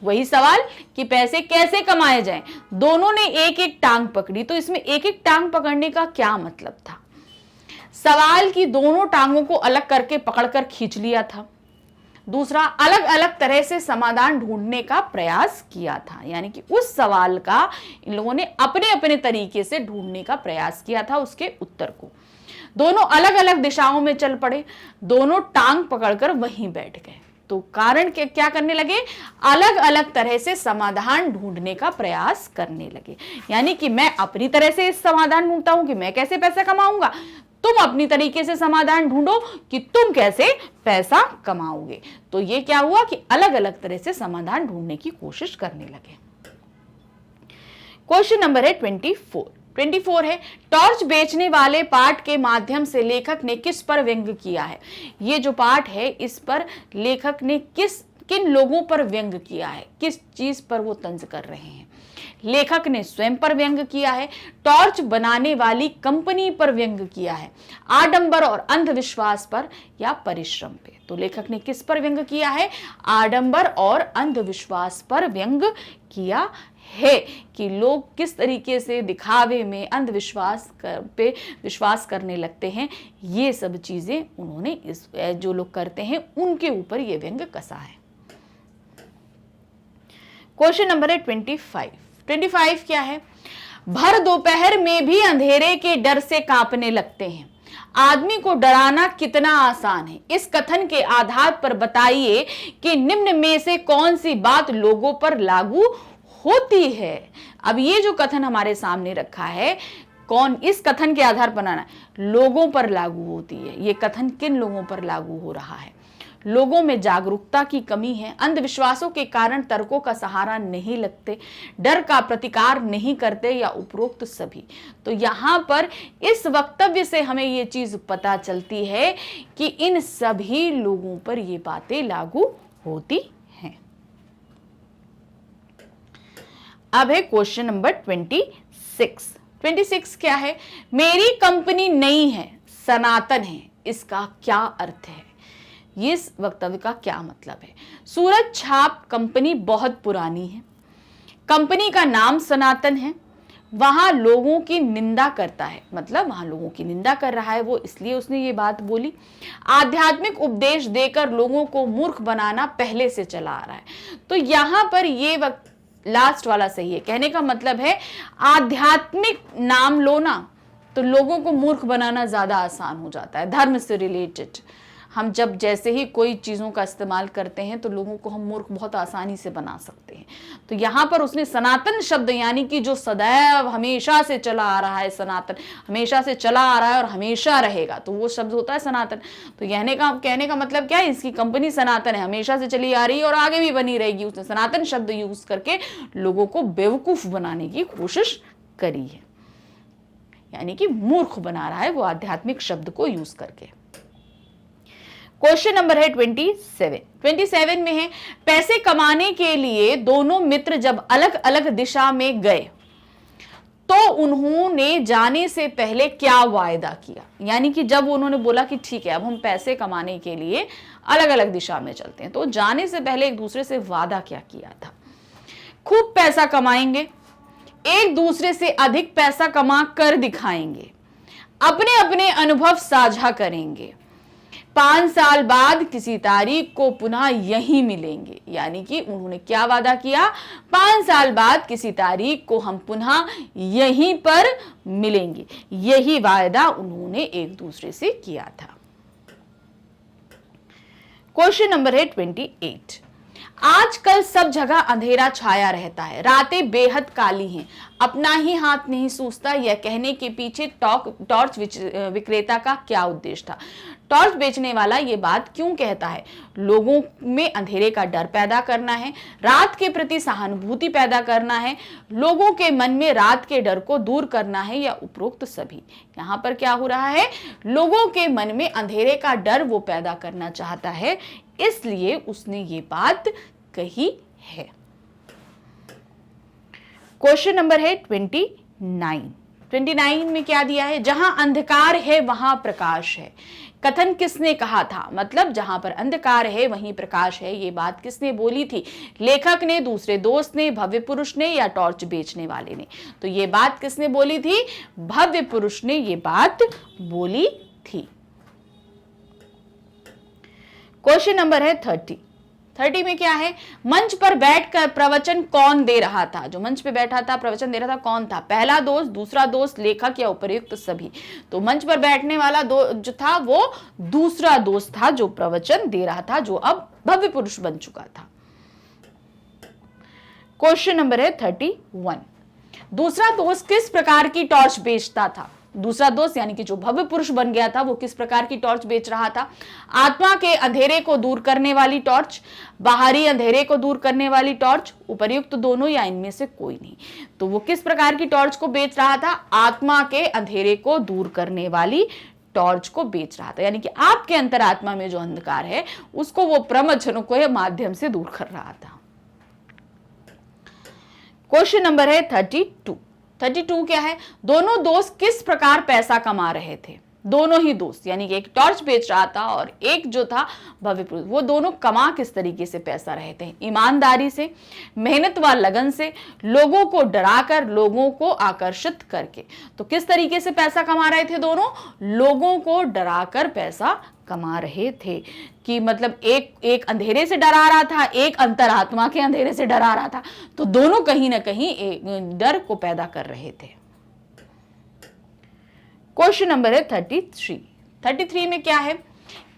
वही सवाल कि पैसे कैसे कमाए जाएं। दोनों ने एक एक टांग पकड़ी, तो इसमें एक एक टांग पकड़ने का क्या मतलब था? सवाल की दोनों टांगों को अलग करके पकड़कर खींच लिया था। दूसरा, अलग अलग तरह से समाधान ढूंढने का प्रयास किया था, यानी कि उस सवाल का इन लोगों ने अपने अपने तरीके से ढूंढने का प्रयास किया था उसके उत्तर को। दोनों अलग अलग दिशाओं में चल पड़े, दोनों टांग पकड़कर वहीं बैठ गए। तो कारण क्या करने लगे? अलग अलग तरह से समाधान ढूंढने का प्रयास करने लगे, यानी कि मैं अपनी तरह से इस समाधान ढूंढता हूं कि मैं कैसे पैसा कमाऊंगा, तुम अपनी तरीके से समाधान ढूंढो कि तुम कैसे पैसा कमाओगे। तो ये क्या हुआ कि अलग अलग तरह से समाधान ढूंढने की कोशिश करने लगे। क्वेश्चन नंबर है 24 है, टॉर्च बेचने वाले पाठ के माध्यम से लेखक ने किस पर व्यंग किया है? ये जो पाठ है इस पर लेखक ने किन लोगों पर व्यंग किया है, किस चीज पर वो तंज कर रहे हैं? लेखक ने स्वयं पर व्यंग किया है, टॉर्च बनाने वाली कंपनी पर व्यंग किया है, आडंबर और अंधविश्वास पर, या परिश्रम पे? तो लेखक ने किस पर व्यंग किया है? आडंबर और अंधविश्वास पर व्यंग किया है, कि लोग किस तरीके से दिखावे में अंधविश्वास पे विश्वास करने लगते हैं। ये सब चीजें उन्होंने जो लोग करते हैं उनके ऊपर ये व्यंग कसा है। क्वेश्चन नंबर है 25 क्या है? भर दोपहर में भी अंधेरे के डर से कांपने लगते हैं, आदमी को डराना कितना आसान है। इस कथन के आधार पर बताइए कि निम्न में से कौन सी बात लोगों पर लागू होती है। अब ये जो कथन हमारे सामने रखा है, कौन इस कथन के आधार पर बनाना, लोगों पर लागू होती है। ये कथन किन लोगों पर लागू हो रहा है? लोगों में जागरूकता की कमी है, अंधविश्वासों के कारण तर्कों का सहारा नहीं लगते, डर का प्रतिकार नहीं करते, या उपरोक्त सभी। तो यहां पर इस वक्तव्य से हमें ये चीज पता चलती है कि इन सभी लोगों पर ये बातें लागू होती हैं। अब है क्वेश्चन नंबर 26। 26 क्या है? मेरी कंपनी नई है, सनातन है, इसका क्या अर्थ है? इस वक्तव्य का क्या मतलब है? सूरज छाप कंपनी बहुत पुरानी है, कंपनी का नाम सनातन है, वहां लोगों की निंदा करता है, मतलब वहां लोगों की निंदा कर रहा है वो, इसलिए उसने ये बात बोली। आध्यात्मिक उपदेश देकर लोगों को मूर्ख बनाना पहले से चला आ रहा है। तो यहां पर ये वक्त लास्ट वाला सही है। कहने का मतलब है आध्यात्मिक नाम लो ना तो लोगों को मूर्ख बनाना ज्यादा आसान हो जाता है। धर्म से रिलेटेड हम जब जैसे ही कोई चीज़ों का इस्तेमाल करते हैं तो लोगों को हम मूर्ख बहुत आसानी से बना सकते हैं। तो यहाँ पर उसने सनातन शब्द, यानी कि जो सदैव हमेशा से चला आ रहा है, सनातन हमेशा से चला आ रहा है और हमेशा रहेगा, तो वो शब्द होता है सनातन। तो कहने का मतलब क्या है? इसकी कंपनी सनातन है, हमेशा से चली आ रही है और आगे भी बनी रहेगी। उसने सनातन शब्द यूज करके लोगों को बेवकूफ बनाने की कोशिश करी है, यानी कि मूर्ख बना रहा है वो आध्यात्मिक शब्द को यूज करके। क्वेश्चन नंबर है 27। 27 में है, पैसे कमाने के लिए दोनों मित्र जब अलग अलग दिशा में गए तो उन्होंने जाने से पहले क्या वायदा किया? यानी कि जब उन्होंने बोला कि ठीक है अब हम पैसे कमाने के लिए अलग अलग दिशा में चलते हैं, तो जाने से पहले एक दूसरे से वादा क्या किया था? खूब पैसा कमाएंगे, एक दूसरे से अधिक पैसा कमा कर दिखाएंगे, अपने अपने अनुभव साझा करेंगे, 5 साल बाद किसी तारीख को पुनः यहीं मिलेंगे। यानी कि उन्होंने क्या वादा किया? 5 साल बाद किसी तारीख को हम पुनः यहीं पर मिलेंगे। यही वादा उन्होंने एक दूसरे से किया था। क्वेश्चन नंबर है 28। आजकल सब जगह अंधेरा छाया रहता है, रातें बेहद काली हैं, अपना ही हाथ नहीं सूझता। यह कहने के पीछे टॉर्च विक्रेता का क्या उद्देश्य था? टॉर्च बेचने वाला ये बात क्यों कहता है? लोगों में अंधेरे का डर पैदा करना है, रात के प्रति सहानुभूति पैदा करना है, लोगों के मन में रात के डर को दूर करना है, या उपरोक्त सभी? यहाँ पर क्या हो रहा है? लोगों के मन में अंधेरे का डर वो पैदा करना चाहता है, इसलिए उसने ये बात कही है। क्वेश्चन नंबर है 29। 29 में क्या दिया है? जहां अंधकार है वहां प्रकाश है। कथन किसने कहा था? मतलब जहां पर अंधकार है वहीं प्रकाश है। ये बात किसने बोली थी? लेखक ने, दूसरे दोस्त ने, भव्य पुरुष ने, या टॉर्च बेचने वाले ने? तो ये बात किसने बोली थी? भव्य पुरुष ने ये बात बोली थी। क्वेश्चन नंबर है 30। 30 में क्या है? मंच पर बैठकर प्रवचन कौन दे रहा था? जो मंच पे बैठा था, प्रवचन दे रहा था, कौन था? पहला दोस्त, दूसरा दोस्त, लेखक, या उपर्युक्त सभी? तो मंच पर बैठने वाला जो था वो दूसरा दोस्त था जो प्रवचन दे रहा था, जो अब भव्य पुरुष बन चुका था। क्वेश्चन नंबर है 31। दूसरा दोस्त किस प्रकार की टॉर्च बेचता था? दूसरा दोस्त यानी कि जो भव्य पुरुष बन गया था वो किस प्रकार की टॉर्च बेच रहा था? आत्मा के अंधेरे को दूर करने वाली टॉर्च, बाहरी अंधेरे को दूर करने वाली टॉर्च, उपर्युक्त दोनों, या इनमें से कोई नहीं? तो वो किस प्रकार की टॉर्च को बेच रहा था? आत्मा के अंधेरे को दूर करने वाली टॉर्च को बेच रहा था। यानी कि आपके अंतरात्मा में जो अंधकार है उसको वो प्रवचनों के माध्यम से दूर कर रहा था। क्वेश्चन नंबर है 32। 32 क्या है? दोनों दोस्त किस प्रकार पैसा कमा रहे थे? दोनों ही दोस्त, यानी कि एक टॉर्च बेच रहा था और एक जो था भव्य पुरुष, वो दोनों कमा किस तरीके से पैसा रहे थे? ईमानदारी से, मेहनत व लगन से, लोगों को डराकर, लोगों को आकर्षित करके। तो किस तरीके से पैसा कमा रहे थे दोनों? लोगों को डराकर पैसा कमा रहे थे। कि मतलब एक अंधेरे से डरा रहा था, एक अंतरात्मा के अंधेरे से डरा रहा था, तो दोनों कहीं ना कहीं एक डर को पैदा कर रहे थे। क्वेश्चन नंबर है 33। 33 में क्या है?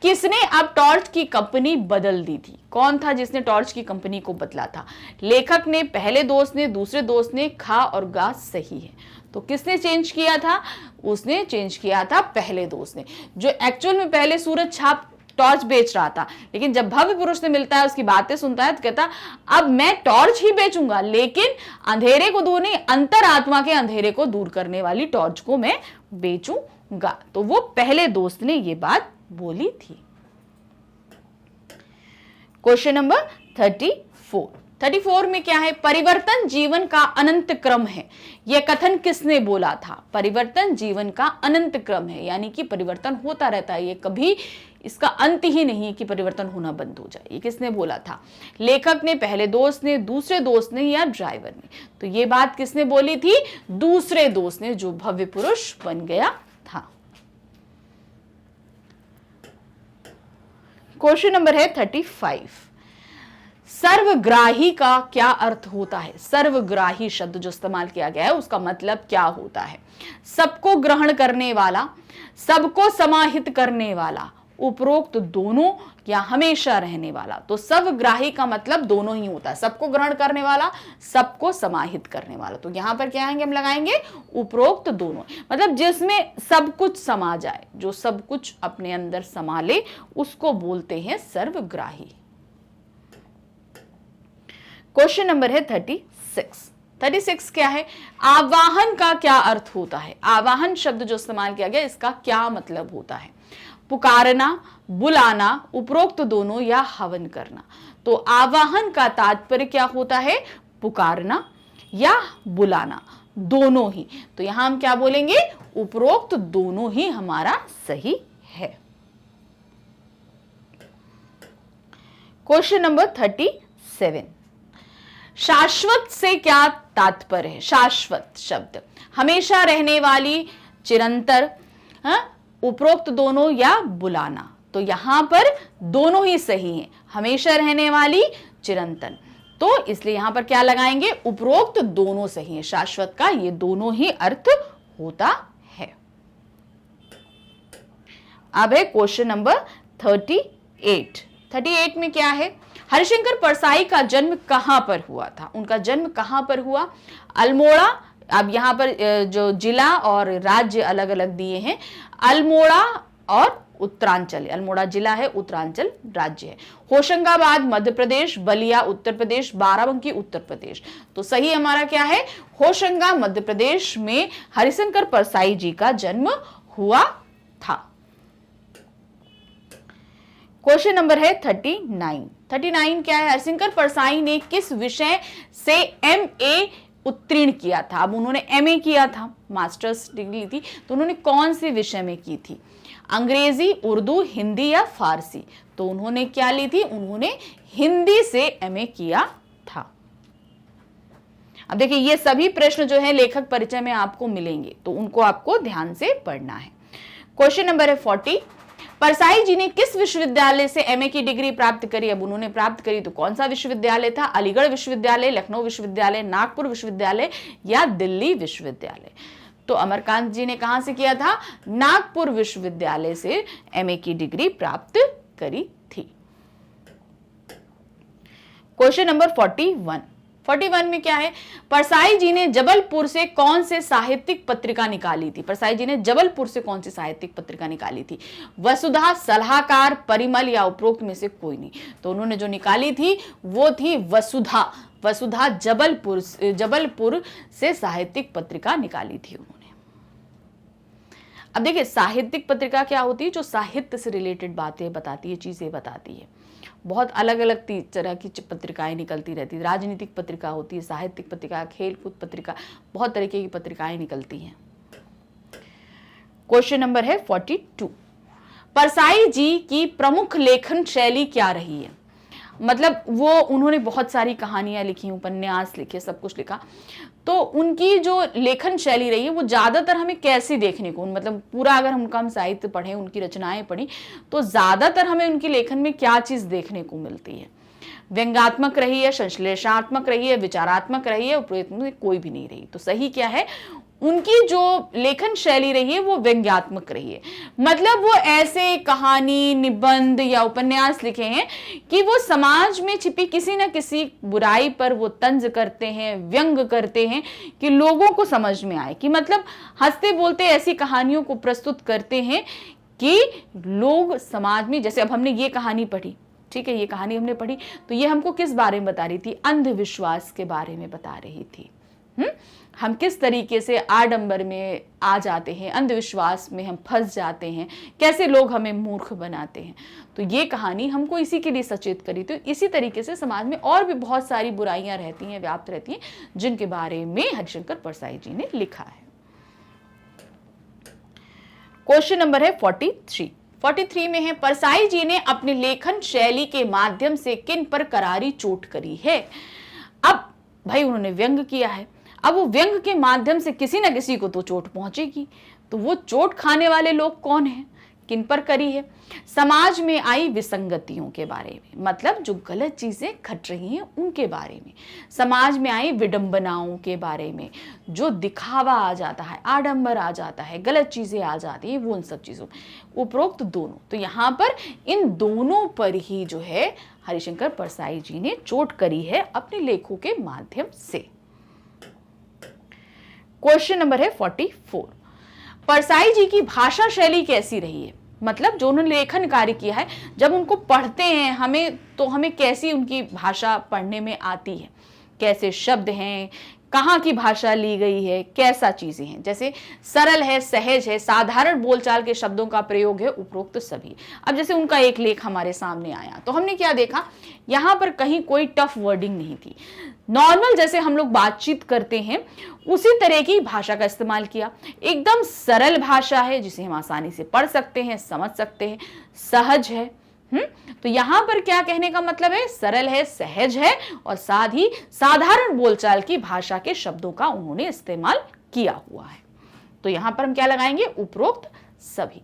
किसने अब टॉर्च की कंपनी बदल दी थी? कौन था जिसने टॉर्च की कंपनी को बदला था? लेखक ने, पहले दोस्त ने, दूसरे दोस्त ने? खा और गा सही है। तो किसने चेंज किया था? उसने चेंज किया था पहले दोस्त ने, जो एक्चुअल में पहले सूरज छाप टॉर्च बेच रहा था, लेकिन जब भव्य पुरुष से मिलता है, उसकी बातें सुनता है, तो कहता अब मैं टॉर्च ही बेचूंगा, लेकिन अंधेरे को दूर नहीं, अंतरात्मा के अंधेरे को दूर करने वाली टॉर्च को मैं बेचूंगा। तो वो पहले दोस्त ने ये बात बोली थी। क्वेश्चन नंबर 34 में क्या है? परिवर्तन जीवन का अनंत क्रम है, यह कथन किसने बोला था? परिवर्तन जीवन का अनंत क्रम है, यानी कि परिवर्तन होता रहता है, ये कभी इसका अंत ही नहीं है कि परिवर्तन होना बंद हो जाए। ये किसने बोला था? लेखक ने, पहले दोस्त ने, दूसरे दोस्त ने या ड्राइवर ने? तो ये बात किसने बोली थी? दूसरे दोस्त ने, जो भव्य पुरुष बन गया था। क्वेश्चन नंबर है 35। सर्वग्राही का क्या अर्थ होता है? सर्वग्राही शब्द जो इस्तेमाल किया गया है उसका मतलब क्या होता है? सबको ग्रहण करने वाला, सबको समाहित करने वाला, उपरोक्त दोनों या हमेशा रहने वाला। तो सर्वग्राही का मतलब दोनों ही होता है, सबको ग्रहण करने वाला, सबको समाहित करने वाला। तो यहां पर क्या आएंगे? हम लगाएंगे उपरोक्त दोनों, मतलब जिसमें सब कुछ समा जाए, जो सब कुछ अपने अंदर समा ले, उसको बोलते हैं सर्वग्राही। क्वेश्चन नंबर है 36 क्या है? आवाहन का क्या अर्थ होता है? आवाहन शब्द जो इस्तेमाल किया गया, इसका क्या मतलब होता है? पुकारना, बुलाना, उपरोक्त दोनों या हवन करना। तो आवाहन का तात्पर्य क्या होता है? पुकारना या बुलाना, दोनों ही। तो यहां हम क्या बोलेंगे? उपरोक्त दोनों ही हमारा सही है। Question number 37। शाश्वत से क्या तात्पर्य है? शाश्वत शब्द हमेशा रहने वाली, चिरंतर, उपरोक्त दोनों या बुलाना। तो यहां पर दोनों ही सही हैं, हमेशा रहने वाली, चिरंतन। तो इसलिए यहां पर क्या लगाएंगे? उपरोक्त दोनों सही है। शाश्वत का ये दोनों ही अर्थ होता है। अब है क्वेश्चन नंबर 38 में क्या है? हरिशंकर परसाई का जन्म कहां पर हुआ था? उनका जन्म कहां पर हुआ? अल्मोड़ा। अब यहां पर जो जिला और राज्य अलग अलग दिए हैं, अल्मोड़ा और उत्तरांचल। अल्मोड़ा जिला है, उत्तरांचल राज्य है। होशंगाबाद मध्य प्रदेश, बलिया उत्तर प्रदेश, बाराबंकी उत्तर प्रदेश। तो सही हमारा क्या है? होशंगा मध्य प्रदेश में हरिशंकर परसाई जी का जन्म हुआ था। क्वेश्चन नंबर है 39 क्या है? हरिशंकर परसाई ने किस विषय से MA उत्तीर्ण किया था? अब उन्होंने MA किया था, मास्टर्स डिग्री ली थी, तो उन्होंने कौन से विषय में की थी? अंग्रेजी, उर्दू, हिंदी या फारसी? तो उन्होंने क्या ली थी? उन्होंने हिंदी से MA किया था। अब देखिए, ये सभी प्रश्न जो है लेखक परिचय में आपको मिलेंगे, तो उनको आपको ध्यान से पढ़ना है। क्वेश्चन नंबर है 40। परसाई जी ने किस विश्वविद्यालय से MA की डिग्री प्राप्त करी? अब उन्होंने प्राप्त करी तो कौन सा विश्वविद्यालय था? अलीगढ़ विश्वविद्यालय, लखनऊ विश्वविद्यालय, नागपुर विश्वविद्यालय या दिल्ली विश्वविद्यालय? तो अमरकांत जी ने कहां से किया था? नागपुर विश्वविद्यालय से MA की डिग्री प्राप्त करी थी। क्वेश्चन नंबर 41 में क्या है? परसाई जी ने जबलपुर से कौन से साहित्यिक पत्रिका निकाली थी? परसाई जी ने जबलपुर से कौन सी साहित्यिक पत्रिका निकाली थी? वसुधा, सलाहकार, परिमल या उपरोक्त में से कोई नहीं? तो उन्होंने जो निकाली थी वो थी वसुधा जबलपुर से साहित्यिक पत्रिका निकाली थी उन्होंने। अब देखिए, साहित्यिक पत्रिका क्या होती है? जो साहित्य से रिलेटेड बातें बताती है, चीजें बताती है। बहुत अलग अलग तरह की पत्रिकाएं निकलती रहती है। राजनीतिक पत्रिका होती है, साहित्यिक पत्रिका, खेलकूद पत्रिका, बहुत तरीके की पत्रिकाएं निकलती हैं। क्वेश्चन नंबर है 42। परसाई जी की प्रमुख लेखन शैली क्या रही है? मतलब वो उन्होंने बहुत सारी कहानियां लिखी, उपन्यास लिखे, सब कुछ लिखा। तो उनकी जो लेखन शैली रही है वो ज्यादातर हमें कैसी देखने को, मतलब पूरा अगर हम साहित्य पढ़ें, उनकी रचनाएं पढ़ी, तो ज्यादातर हमें उनकी लेखन में क्या चीज देखने को मिलती है? व्यंग्यात्मक रही है, संश्लेषणात्मक रही है, विचारात्मक रही है, उपरोक्त में कोई भी नहीं रही? तो सही क्या है? उनकी जो लेखन शैली रही है वो व्यंग्यात्मक रही है। मतलब वो ऐसे कहानी, निबंध या उपन्यास लिखे हैं कि वो समाज में छिपी किसी न किसी बुराई पर वो तंज करते हैं, व्यंग करते हैं कि लोगों को समझ में आए, कि मतलब हंसते बोलते ऐसी कहानियों को प्रस्तुत करते हैं कि लोग समाज में, जैसे अब हमने ये कहानी पढ़ी, ठीक है, ये कहानी हमने पढ़ी तो ये हमको किस बारे में बता रही थी? अंधविश्वास के बारे में बता रही थी। हम किस तरीके से आडंबर में आ जाते हैं, अंधविश्वास में हम फंस जाते हैं, कैसे लोग हमें मूर्ख बनाते हैं। तो ये कहानी हमको इसी के लिए सचेत करी। तो इसी तरीके से समाज में और भी बहुत सारी बुराइयां रहती हैं, व्याप्त रहती हैं, जिनके बारे में हरिशंकर परसाई जी ने लिखा है। क्वेश्चन नंबर है 43 में है, परसाई जी ने अपने लेखन शैली के माध्यम से किन पर करारी चोट करी है? अब भाई उन्होंने व्यंग किया है, अब वो व्यंग के माध्यम से किसी ना किसी को तो चोट पहुंचेगी। तो वो चोट खाने वाले लोग कौन हैं, किन पर करी है? समाज में आई विसंगतियों के बारे में, मतलब जो गलत चीजें घट रही हैं उनके बारे में। समाज में आई विडंबनाओं के बारे में, जो दिखावा आ जाता है, आडंबर आ जाता है, गलत चीजें आ जाती हैं, वो उन सब चीजों, उपरोक्त दोनों। तो यहाँ पर इन दोनों पर ही जो है हरिशंकर परसाई जी ने चोट करी है अपने लेखों के माध्यम से। क्वेश्चन नंबर है 44, परसाई जी की भाषा शैली कैसी रही है? मतलब जो उन्होंने लेखन कार्य किया है, जब उनको पढ़ते हैं हमें कैसी उनकी भाषा पढ़ने में आती है, कैसे शब्द हैं, कहाँ की भाषा ली गई है, कैसा चीजें हैं। जैसे सरल है, सहज है, साधारण बोलचाल के शब्दों का प्रयोग है, उपरोक्त सभी। अब जैसे उनका एक लेख हमारे सामने आया तो हमने क्या देखा, यहाँ पर कहीं कोई टफ वर्डिंग नहीं थी, नॉर्मल जैसे हम लोग बातचीत करते हैं उसी तरह की भाषा का इस्तेमाल किया। एकदम सरल भाषा है जिसे हम आसानी से पढ़ सकते हैं, समझ सकते हैं, सहज है। तो यहां पर क्या कहने का मतलब है? सरल है, सहज है और साथ ही साधारण बोलचाल की भाषा के शब्दों का उन्होंने इस्तेमाल किया हुआ है। तो यहां पर हम क्या लगाएंगे? उपरोक्त सभी।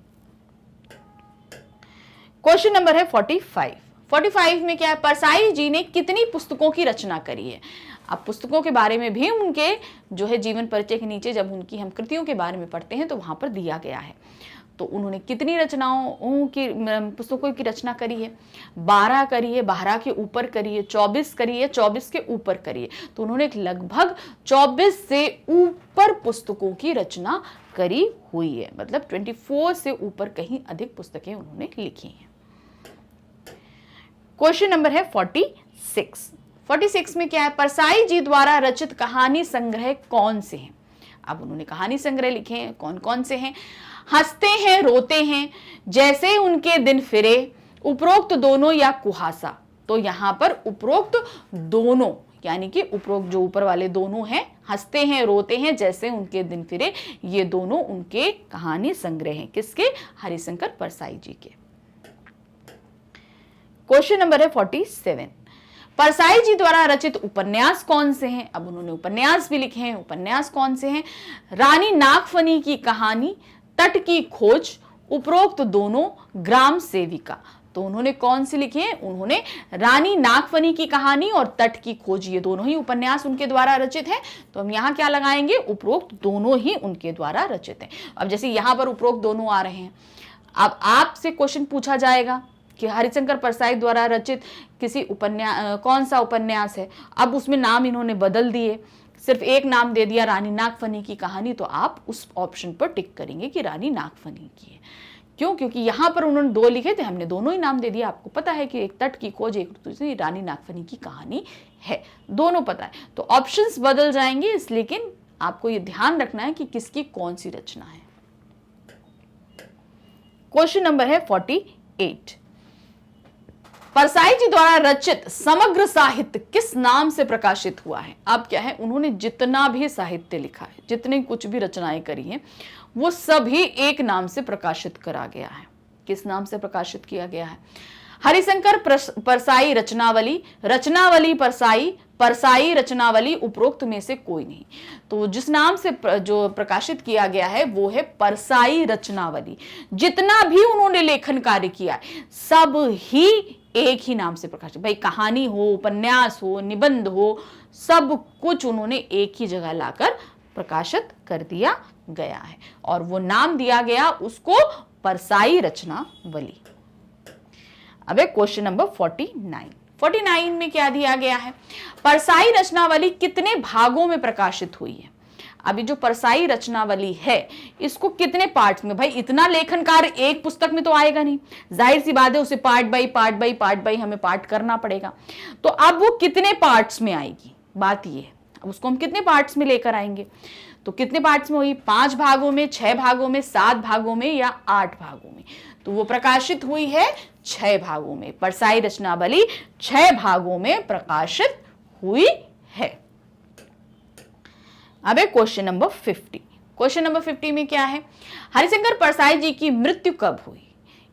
क्वेश्चन नंबर है 45 में क्या है? परसाई जी ने कितनी पुस्तकों की रचना करी है? अब पुस्तकों के बारे में भी उनके जो है जीवन परिचय के नीचे जब उनकी हम कृतियों के बारे में पढ़ते हैं तो वहां पर दिया गया है। तो उन्होंने कितनी रचनाओं की पुस्तकों की रचना करी है? 12 करी है, 12 के ऊपर करी है, 24 करी है, 24 के ऊपर करी है। तो उन्होंने लगभग 24 से ऊपर पुस्तकों की रचना करी हुई है, मतलब 24 से ऊपर कहीं अधिक पुस्तकें उन्होंने लिखी हैं। क्वेश्चन नंबर है 46 में क्या है? परसाई जी द्वारा रचित कहानी संग्रह कौन से हैं? अब उन्होंने कहानी संग्रह लिखे हैं, कौन कौन से हैं? हंसते हैं, रोते हैं, जैसे उनके दिन फिरे, उपरोक्त दोनों या कुहासा। तो यहां पर उपरोक्त दोनों यानी कि उपरोक्त जो ऊपर वाले दोनों हैं, हंसते हैं, रोते हैं, जैसे उनके दिन फिरे, ये दोनों उनके कहानी संग्रह हैं। किसके? हरिशंकर परसाई जी के। क्वेश्चन नंबर है 47, परसाई जी द्वारा रचित उपन्यास कौन से हैं? अब उन्होंने उपन्यास भी लिखे हैं, उपन्यास कौन से हैं? रानी नागफनी की कहानी, तट की खोज, उपरोक्त दोनों, ग्राम सेविका। तो उन्होंने कौन से लिखे हैं? उन्होंने रानी नागफनी की कहानी और तट की खोज, ये दोनों ही उपन्यास उनके द्वारा रचित हैं। तो हम यहां क्या लगाएंगे? उपरोक्त दोनों ही उनके द्वारा रचित हैं। अब जैसे यहां पर उपरोक्त दोनों आ रहे हैं, अब आपसे क्वेश्चन पूछा जाएगा कि हरिशंकर परसाई द्वारा रचित किसी उपन्यास कौन सा उपन्यास है? अब उसमें नाम इन्होंने बदल दिए, सिर्फ एक नाम दे दिया, रानी नागफनी की कहानी। तो आप उस ऑप्शन पर टिक करेंगे कि रानी नागफनी की है। क्यों? क्योंकि यहां पर उन्होंने 2 लिखे थे, हमने दोनों ही नाम दे दिया। आपको पता है कि एक तट की खोज, एक दूसरी रानी नागफनी की कहानी है, दोनों पता है। तो ऑप्शंस बदल जाएंगे, लेकिन आपको यह ध्यान रखना है कि किसकी कौन सी रचना है। क्वेश्चन नंबर है 48, परसाई जी द्वारा रचित समग्र साहित्य किस नाम से प्रकाशित हुआ है? अब क्या है? उन्होंने जितना भी साहित्य लिखा है, जितने कुछ भी रचनाएं करी हैं, वो सभी एक नाम से प्रकाशित करा गया है। किस नाम से प्रकाशित किया गया है? हरिशंकर परसाई रचनावली, रचनावली परसाई, परसाई रचनावली, उपरोक्त में से कोई नहीं। तो जिस नाम से जो प्रकाशित किया गया है वो है परसाई रचनावली। जितना भी उन्होंने लेखन कार्य किया है सब ही एक ही नाम से प्रकाशित, भाई कहानी हो, उपन्यास हो, निबंध हो, सब कुछ उन्होंने एक ही जगह लाकर प्रकाशित कर दिया गया है और वो नाम दिया गया उसको परसाई रचनावली। अब क्वेश्चन नंबर 49 में क्या दिया गया है, परसाई रचनावली कितने भागों में प्रकाशित हुई है। अभी जो परसाई रचनावली है इसको कितने पार्ट्स में, भाई इतना लेखन कार्य एक पुस्तक में तो आएगा नहीं, जाहिर सी बात है उसे पार्ट बाई हमें पार्ट करना पड़ेगा। तो अब वो कितने पार्ट्स में आएगी, बात ये है, अब उसको हम कितने पार्ट्स में लेकर आएंगे। तो कितने पार्ट्स में हुई, 5 भागों में, 6 भागों में, 7 भागों में या 8 भागों में। तो वो प्रकाशित हुई है 6 भागों में। परसाई रचनावली 6 भागों में प्रकाशित हुई है। अब क्वेश्चन नंबर 50। क्वेश्चन नंबर 50 में क्या है, हरिशंकर परसाई जी की मृत्यु कब हुई,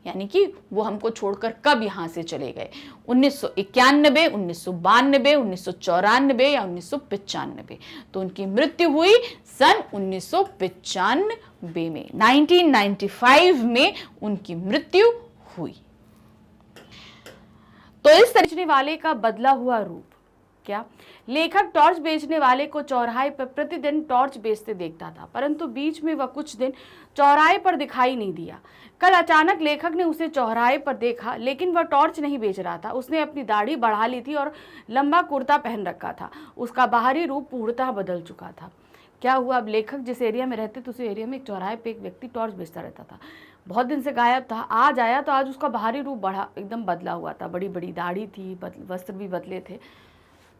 यानी कि वो हमको छोड़कर कब यहां से चले गए, 1991, 1992, 1994 या 1995। तो उनकी मृत्यु हुई सन 1995 में, 1995 में उनकी मृत्यु हुई। तो इस तरह वाले का बदला हुआ रूप क्या, लेखक टॉर्च बेचने वाले को चौराहे पर प्रतिदिन टॉर्च बेचते देखता था, परंतु बीच में वह कुछ दिन चौराहे पर दिखाई नहीं दिया। कल अचानक लेखक ने उसे चौराहे पर देखा, लेकिन वह टॉर्च नहीं बेच रहा था। उसने अपनी दाढ़ी बढ़ा ली थी और लंबा कुर्ता पहन रखा था। उसका बाहरी रूप पूर्णतः बदल चुका था। क्या हुआ, अब लेखक जिस एरिया में रहते थे उस एरिया में एक चौराहे पे एक व्यक्ति टॉर्च बेचता रहता था, बहुत दिन से गायब था, आज आया तो आज उसका बाहरी रूप बढ़ा एकदम बदला हुआ था, बड़ी बड़ी दाढ़ी थी, वस्त्र भी बदले थे।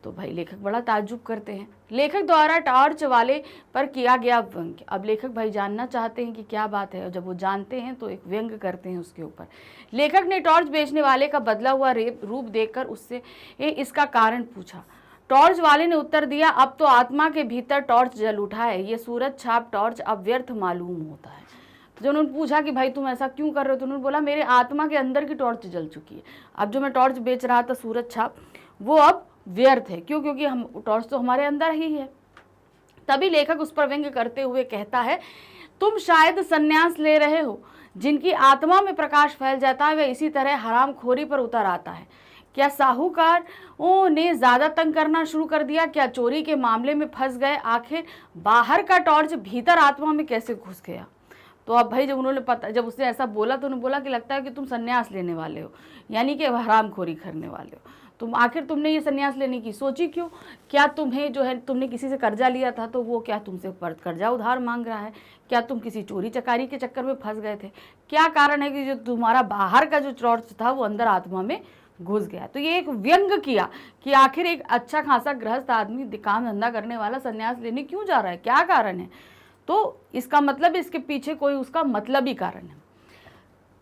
तो भाई लेखक बड़ा ताज्जुब करते हैं। लेखक द्वारा टॉर्च वाले पर किया गया व्यंग्य। अब लेखक भाई जानना चाहते हैं कि क्या बात है, और जब वो जानते हैं तो एक व्यंग्य करते हैं उसके ऊपर। लेखक ने टॉर्च बेचने वाले का बदला हुआ रूप देखकर उससे इसका कारण पूछा। टॉर्च वाले ने उत्तर दिया, अब तो आत्मा के भीतर टॉर्च जल उठा है, ये सूरज छाप टॉर्च अब व्यर्थ मालूम होता है। तो जब उन्होंने पूछा कि भाई तुम ऐसा क्यों कर रहे हो, तो उन्होंने बोला मेरे आत्मा के अंदर की टॉर्च जल चुकी है, अब जो मैं टॉर्च बेच रहा था सूरज छाप वो अब व्यर्थ है। क्यों, क्योंकि हम टॉर्च तो हमारे अंदर ही है। तभी लेखक उस पर व्यंग्य करते हुए कहता है, तुम शायद संन्यास ले रहे हो, जिनकी आत्मा में प्रकाश फैल जाता है वह इसी तरह हरामखोरी पर उतर आता है। क्या साहूकारों ने ज्यादा तंग करना शुरू कर दिया, क्या चोरी के मामले में फंस गए, आखिर बाहर का टॉर्च भीतर आत्मा में कैसे घुस गया। तो अब भाई जब उसने ऐसा बोला तो उन्होंने बोला कि लगता है कि तुम संन्यास लेने वाले हो, यानी कि हरामखोरी करने वाले हो। तुम आखिर तुमने ये संन्यास लेने की सोची क्यों, क्या तुम्हें जो है तुमने किसी से कर्जा लिया था तो वो क्या तुमसे कर्जा उधार मांग रहा है, क्या तुम किसी चोरी चकारी के चक्कर में फंस गए थे, क्या कारण है कि जो तुम्हारा बाहर का जो टॉर्च था वो अंदर आत्मा में घुस गया। तो ये एक व्यंग्य किया कि आखिर एक अच्छा खासा गृहस्थ आदमी काम धंधा करने वाला संन्यास लेने क्यों जा रहा है, क्या कारण है। तो इसका मतलब इसके पीछे कोई उसका मतलब ही कारण है।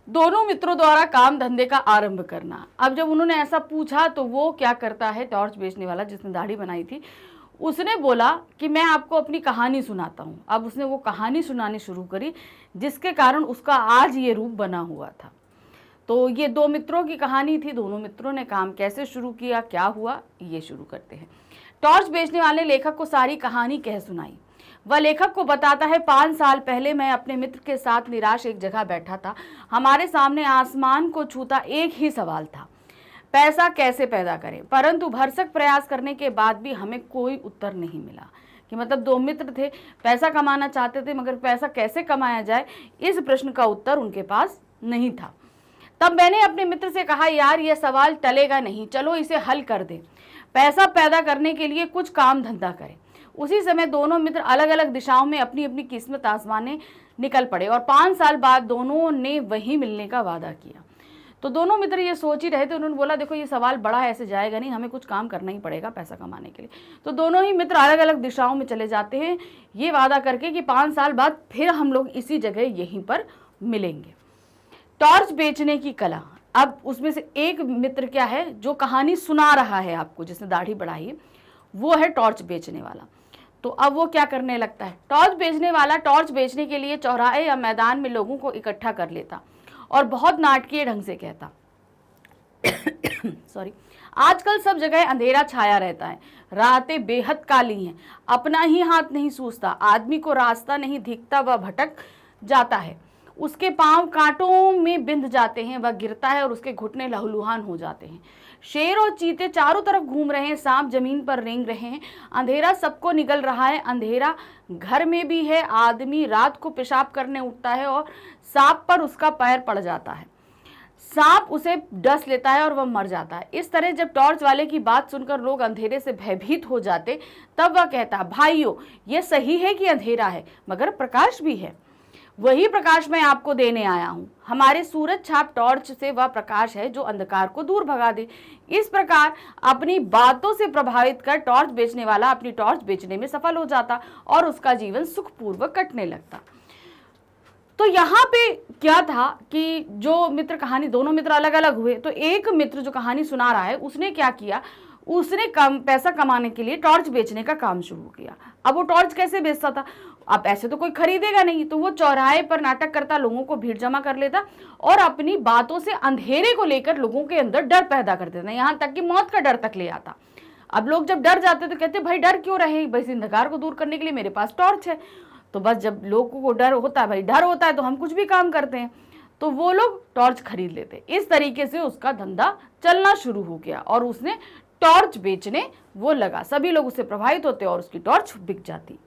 दोनों मित्रों द्वारा काम धंधे का आरंभ करना। अब जब उन्होंने ऐसा पूछा तो वो क्या करता है, टॉर्च बेचने वाला जिसने दाढ़ी बनाई थी उसने बोला कि मैं आपको अपनी कहानी सुनाता हूँ। अब उसने वो कहानी सुनानी शुरू करी जिसके कारण उसका आज ये रूप बना हुआ था। तो ये 2 मित्रों की कहानी थी, दोनों मित्रों ने काम कैसे शुरू किया, क्या हुआ, ये शुरू करते हैं। टॉर्च बेचने वाले लेखक को सारी कहानी कह सुनाई। वह लेखक को बताता है, 5 साल पहले मैं अपने मित्र के साथ निराश एक जगह बैठा था। हमारे सामने आसमान को छूता एक ही सवाल था, पैसा कैसे पैदा करें। परंतु भरसक प्रयास करने के बाद भी हमें कोई उत्तर नहीं मिला। कि मतलब 2 मित्र थे, पैसा कमाना चाहते थे, मगर पैसा कैसे कमाया जाए इस प्रश्न का उत्तर उनके पास नहीं था। तब मैंने अपने मित्र से कहा, यार यह सवाल टलेगा नहीं, चलो इसे हल कर दें, पैसा पैदा करने के लिए कुछ काम धंधा करें। उसी समय दोनों मित्र अलग अलग दिशाओं में अपनी अपनी किस्मत आजमाने निकल पड़े और 5 साल बाद दोनों ने वहीं मिलने का वादा किया। तो दोनों मित्र ये सोच ही रहे थे, उन्होंने बोला देखो ये सवाल बड़ा है, ऐसे जाएगा नहीं, हमें कुछ काम करना ही पड़ेगा पैसा कमाने के लिए। तो दोनों ही मित्र अलग अलग दिशाओं में चले जाते हैं ये वादा करके कि 5 साल बाद फिर हम लोग इसी जगह यहीं पर मिलेंगे। टॉर्च बेचने की कला। अब उसमें से एक मित्र क्या है जो कहानी सुना रहा है आपको, जिसने दाढ़ी बढ़ाई है, वो है टॉर्च बेचने वाला। तो अब वो क्या करने लगता है, टॉर्च बेचने वाला टॉर्च बेचने के लिए चौराहे या मैदान में लोगों को इकट्ठा कर लेता और बहुत नाटकीय ढंग से कहता सॉरी, आजकल सब जगह अंधेरा छाया रहता है, रातें बेहद काली हैं, अपना ही हाथ नहीं सूझता, आदमी को रास्ता नहीं दिखता, वह भटक जाता है। उसके पांव कांटों में बिंध जाते हैं, वह गिरता है और उसके घुटने लहूलुहान हो जाते हैं। शेर और चीते चारों तरफ घूम रहे हैं, सांप जमीन पर रेंग रहे हैं, अंधेरा सबको निगल रहा है, अंधेरा घर में भी है। आदमी रात को पेशाब करने उठता है और सांप पर उसका पैर पड़ जाता है, सांप उसे डस लेता है और वह मर जाता है। इस तरह जब टॉर्च वाले की बात सुनकर लोग अंधेरे से भयभीत हो जाते, तब वह कहता, भाइयों यह सही है कि अंधेरा है मगर प्रकाश भी है, वही प्रकाश मैं आपको देने आया हूं। हमारे सूरज छाप टॉर्च से वह प्रकाश है जो अंधकार को दूर भगा दे। इस प्रकार अपनी बातों से प्रभावित कर टॉर्च बेचने वाला अपनी टॉर्च बेचने में सफल हो जाता और उसका जीवन सुखपूर्वक कटने लगता। तो यहाँ पे क्या था कि जो मित्र कहानी, दोनों मित्र अलग अलग हुए, तो एक मित्र जो कहानी सुना रहा है उसने क्या किया, उसने पैसा कमाने के लिए टॉर्च बेचने का काम शुरू किया। अब वो टॉर्च कैसे बेचता था, अब ऐसे तो कोई खरीदेगा नहीं, तो वो चौराहे पर नाटक करता, लोगों को भीड़ जमा कर लेता और अपनी बातों से अंधेरे को लेकर लोगों के अंदर डर पैदा कर देता, यहाँ तक कि मौत का डर तक ले आता। अब लोग जब डर जाते तो कहते भाई डर क्यों रहे, बस अंधकार को दूर करने के लिए मेरे पास टॉर्च है। तो बस जब लोगों को डर होता है, भाई डर होता है तो हम कुछ भी काम करते हैं, तो वो लोग टॉर्च खरीद लेते। इस तरीके से उसका धंधा चलना शुरू हो गया और उसने टॉर्च बेचने वो लगा, सभी लोग उससे प्रभावित होते और उसकी टॉर्च बिक जाती।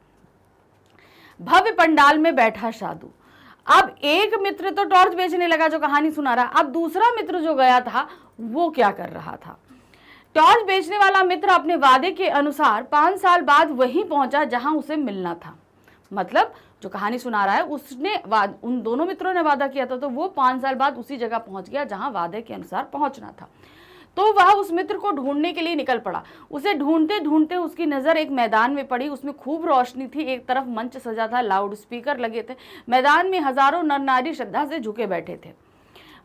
भव्य पंडाल में बैठा साधु। अब एक मित्र तो टॉर्च बेचने लगा जो कहानी सुना रहा, अब दूसरा मित्र जो गया था वो क्या कर रहा था। टॉर्च बेचने वाला मित्र अपने वादे के अनुसार 5 साल बाद वहीं पहुंचा जहां उसे मिलना था। मतलब जो कहानी सुना रहा है उसने उन दोनों मित्रों ने वादा किया था, तो वो 5 साल बाद उसी जगह पहुंच गया जहां वादे के अनुसार पहुंचना था। तो वह उस मित्र को ढूंढने के लिए निकल पड़ा। उसे ढूंढते ढूंढते उसकी नजर एक मैदान में पड़ी। उसमें खूब रोशनी थी, एक तरफ मंच सजा था, लाउड स्पीकर लगे थे, मैदान में हजारों नर नारी श्रद्धा से झुके बैठे थे।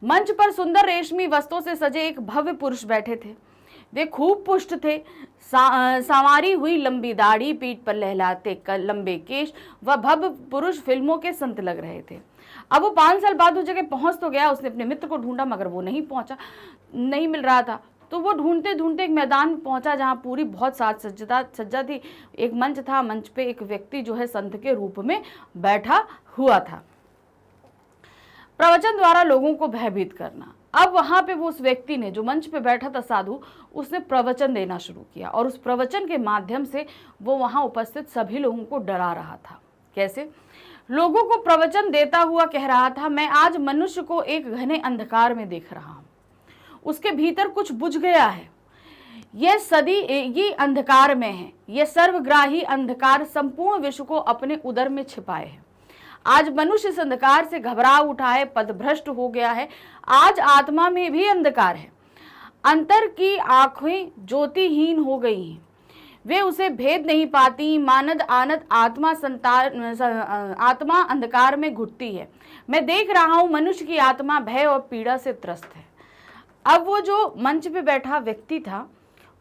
मंच पर सुंदर रेशमी वस्त्रों से सजे एक भव्य पुरुष बैठे थे। वे खूब पुष्ट थे, संवारी हुई लंबी दाढ़ी, पीठ पर लहलाते लंबे केश, वह भव्य पुरुष फिल्मों के संत लग रहे थे। अब वो 5 साल बाद उस जगह पहुंच तो गया, उसने अपने मित्र को ढूंढा मगर वो नहीं पहुंचा, नहीं मिल रहा था। तो वो ढूंढते ढूंढते एक मैदान में पहुंचा जहां पूरी बहुत साज सज्जा थी। एक मंच था, मंच पे एक व्यक्ति जो है संत के रूप में बैठा हुआ था, प्रवचन द्वारा लोगों को भयभीत करना। अब वहां पे वो उस व्यक्ति ने, जो मंच पे बैठा था साधु, उसने प्रवचन देना शुरू किया और उस प्रवचन के माध्यम से वो वहां उपस्थित सभी लोगों को डरा रहा था। कैसे? लोगों को प्रवचन देता हुआ कह रहा था, मैं आज मनुष्य को एक घने अंधकार में देख रहा हूं, उसके भीतर कुछ बुझ गया है, यह सदी ये अंधकार में है, यह सर्वग्राही अंधकार संपूर्ण विश्व को अपने उदर में छिपाए है। आज मनुष्य इस अंधकार से घबरा उठा है, पथभ्रष्ट हो गया है। आज आत्मा में भी अंधकार है, अंतर की आंखें ज्योतिहीन हो गई हैं, वे उसे भेद नहीं पाती। मानद आनंद आत्मा अंधकार में घुटती है। मैं देख रहा हूं मनुष्य की आत्मा भय और पीड़ा से त्रस्त है। अब वो जो मंच पे बैठा व्यक्ति था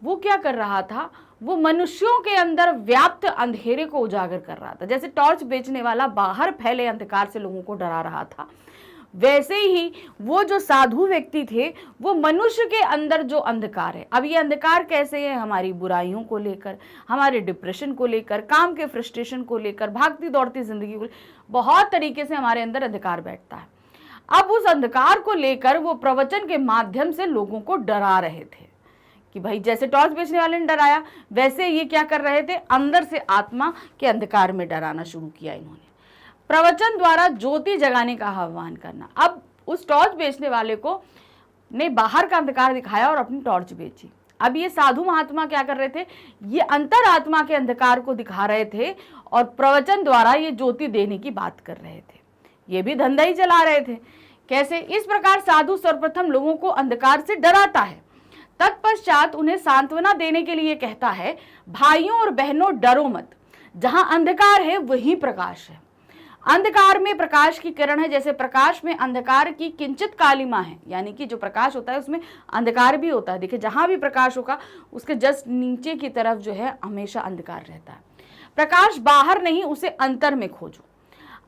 वो क्या कर रहा था, वो मनुष्यों के अंदर व्याप्त अंधेरे को उजागर कर रहा था। जैसे टॉर्च बेचने वाला बाहर फैले अंधकार से लोगों को डरा रहा था, वैसे ही वो जो साधु व्यक्ति थे वो मनुष्य के अंदर जो अंधकार है, अब ये अंधकार कैसे है, हमारी बुराइयों को लेकर, हमारे डिप्रेशन को लेकर, काम के फ्रस्ट्रेशन को लेकर, भागती दौड़ती जिंदगी को, बहुत तरीके से हमारे अंदर अंधकार बैठता है। अब उस अंधकार को लेकर वो प्रवचन के माध्यम से लोगों को डरा रहे थे कि भाई जैसे टॉर्च बेचने वाले ने डराया, वैसे ये क्या कर रहे थे, अंदर से आत्मा के अंधकार में डराना शुरू किया इन्होंने। प्रवचन द्वारा ज्योति जगाने का आह्वान करना। अब उस टॉर्च बेचने वाले को ने बाहर का अंधकार दिखाया और अपनी टॉर्च बेची। अब ये साधु महात्मा क्या कर रहे थे, ये अंतर आत्मा के अंधकार को दिखा रहे थे और प्रवचन द्वारा ये ज्योति देने की बात कर रहे थे। ये भी धंधा ही चला रहे थे। कैसे? इस प्रकार साधु सर्वप्रथम लोगों को अंधकार से डराता है, तत्पश्चात उन्हें सांत्वना देने के लिए कहता है, भाइयों और बहनों डरो मत, जहां अंधकार है वहीं प्रकाश है। अंधकार में प्रकाश की किरण है, जैसे प्रकाश में अंधकार की किंचित कालिमा है, यानी कि जो प्रकाश होता है उसमें अंधकार भी होता है। देखिए जहां भी प्रकाश होगा उसके जस्ट नीचे की तरफ जो है हमेशा अंधकार रहता है। प्रकाश बाहर नहीं, उसे अंतर में खोजो,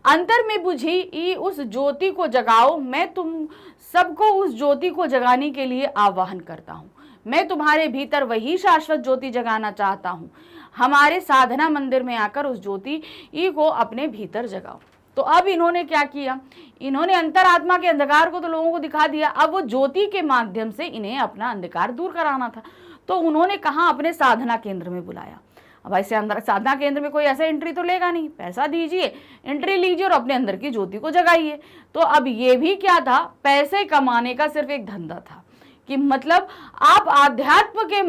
अंतर में बुझी उस ज्योति को जगाओ। मैं तुम सबको उस ज्योति को जगाने के लिए आह्वान करता हूँ। मैं तुम्हारे भीतर वही शाश्वत ज्योति जगाना चाहता हूँ। हमारे साधना मंदिर में आकर उस ज्योति को अपने भीतर जगाओ। तो अब इन्होंने क्या किया, इन्होंने अंतरात्मा के अंधकार को तो लोगों को दिखा दिया, अब वो ज्योति के माध्यम से इन्हें अपना अंधकार दूर कराना था। तो उन्होंने कहा अपने साधना केंद्र में बुलाया। अब ऐसे अंदर साधना केंद्र में कोई ऐसा एंट्री तो लेगा नहीं, पैसा दीजिए, एंट्री लीजिए और अपने अंदर की ज्योति को जगाइए। तो अब ये भी क्या था, पैसे कमाने का सिर्फ एक धंधा था, कि मतलब आप आध्यात्म के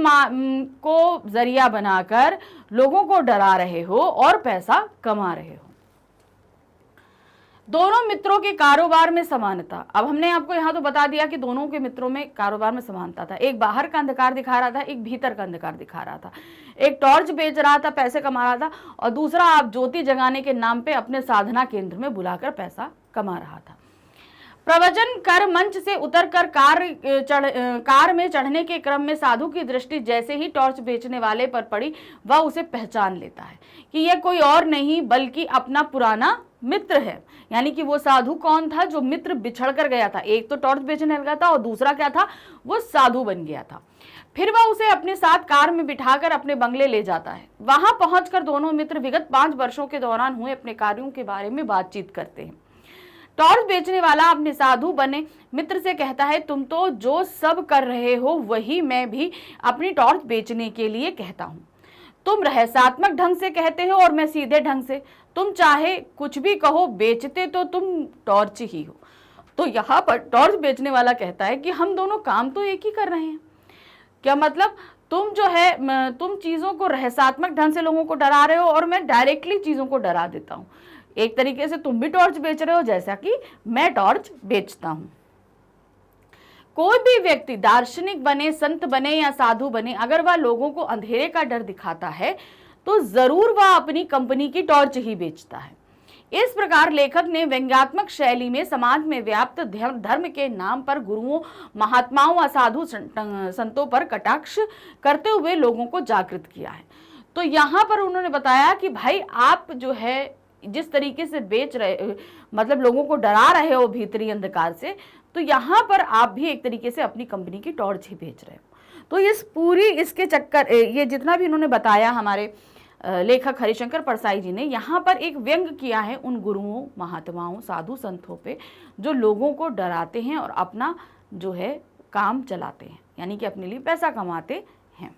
को जरिया बनाकर लोगों को डरा रहे हो और पैसा कमा रहे हो। दोनों मित्रों के कारोबार में समानता। अब हमने आपको यहाँ तो बता दिया कि दोनों के मित्रों में कारोबार में समानता था। एक बाहर का अंधकार दिखा रहा था, एक भीतर का अंधकार दिखा रहा था। एक टॉर्च बेच रहा था, पैसे कमा रहा था, और दूसरा आप ज्योति जगाने के नाम पे अपने साधना केंद्र में बुलाकर पैसा कमा रहा था। प्रवचन कर मंच से उतरकर कार में चढ़ने के क्रम में साधु की दृष्टि जैसे ही टॉर्च बेचने वाले पर पड़ी, वह उसे पहचान लेता है कि यह कोई और नहीं बल्कि अपना पुराना मित्र है। यानी कि वो साधु कौन था, जो मित्र बिछड़ कर गया था। एक तो टॉर्च बेचने लगा था और दूसरा क्या था, वो साधु बन गया था। फिर वह उसे अपने साथ कार में बिठाकर अपने बंगले ले जाता है। वहां पहुंचकर दोनों मित्र विगत 5 वर्षों के दौरान हुए अपने कार्यों के बारे में बातचीत करते हैं। टॉर्च बेचने वाला अपने साधु बने मित्र से कहता है, तुम तो जो सब कर रहे हो वही मैं भी अपनी टॉर्च बेचने के लिए कहता हूँ। तुम रहस्यात्मक ढंग से कहते हो और मैं सीधे ढंग से। तुम चाहे कुछ भी कहो, बेचते तो तुम टॉर्च ही हो। तो यहाँ पर टॉर्च बेचने वाला कहता है कि हम दोनों काम तो एक ही कर रहे हैं। क्या मतलब, तुम जो है तुम चीजों को रहस्यात्मक ढंग से लोगों को डरा रहे हो और मैं डायरेक्टली चीजों को डरा देता हूँ। एक तरीके से तुम भी टॉर्च बेच रहे हो जैसा कि मैं टॉर्च बेचता हूं। कोई भी व्यक्ति दार्शनिक बने, संत बने या साधु बने, अगर वह लोगों को अंधेरे का डर दिखाता है तो जरूर वह अपनी कंपनी की टॉर्च ही बेचता है। इस प्रकार लेखक ने व्यंग्यात्मक शैली में समाज में व्याप्त धर्म के नाम पर गुरुओं, महात्माओं व साधु संतों पर कटाक्ष करते हुए लोगों को जागृत किया है। तो यहाँ पर उन्होंने बताया कि भाई आप जो है जिस तरीके से बेच रहे, मतलब लोगों को डरा रहे हो भीतरी अंधकार से, तो यहाँ पर आप भी एक तरीके से अपनी कंपनी की टॉर्च ही बेच रहे हो। तो इस पूरी इसके चक्कर, ये जितना भी इन्होंने बताया हमारे लेखक हरिशंकर परसाई जी ने, यहाँ पर एक व्यंग किया है उन गुरुओं, महात्माओं, साधु संतों पे जो लोगों को डराते हैं और अपना जो है काम चलाते हैं, यानी कि अपने लिए पैसा कमाते हैं।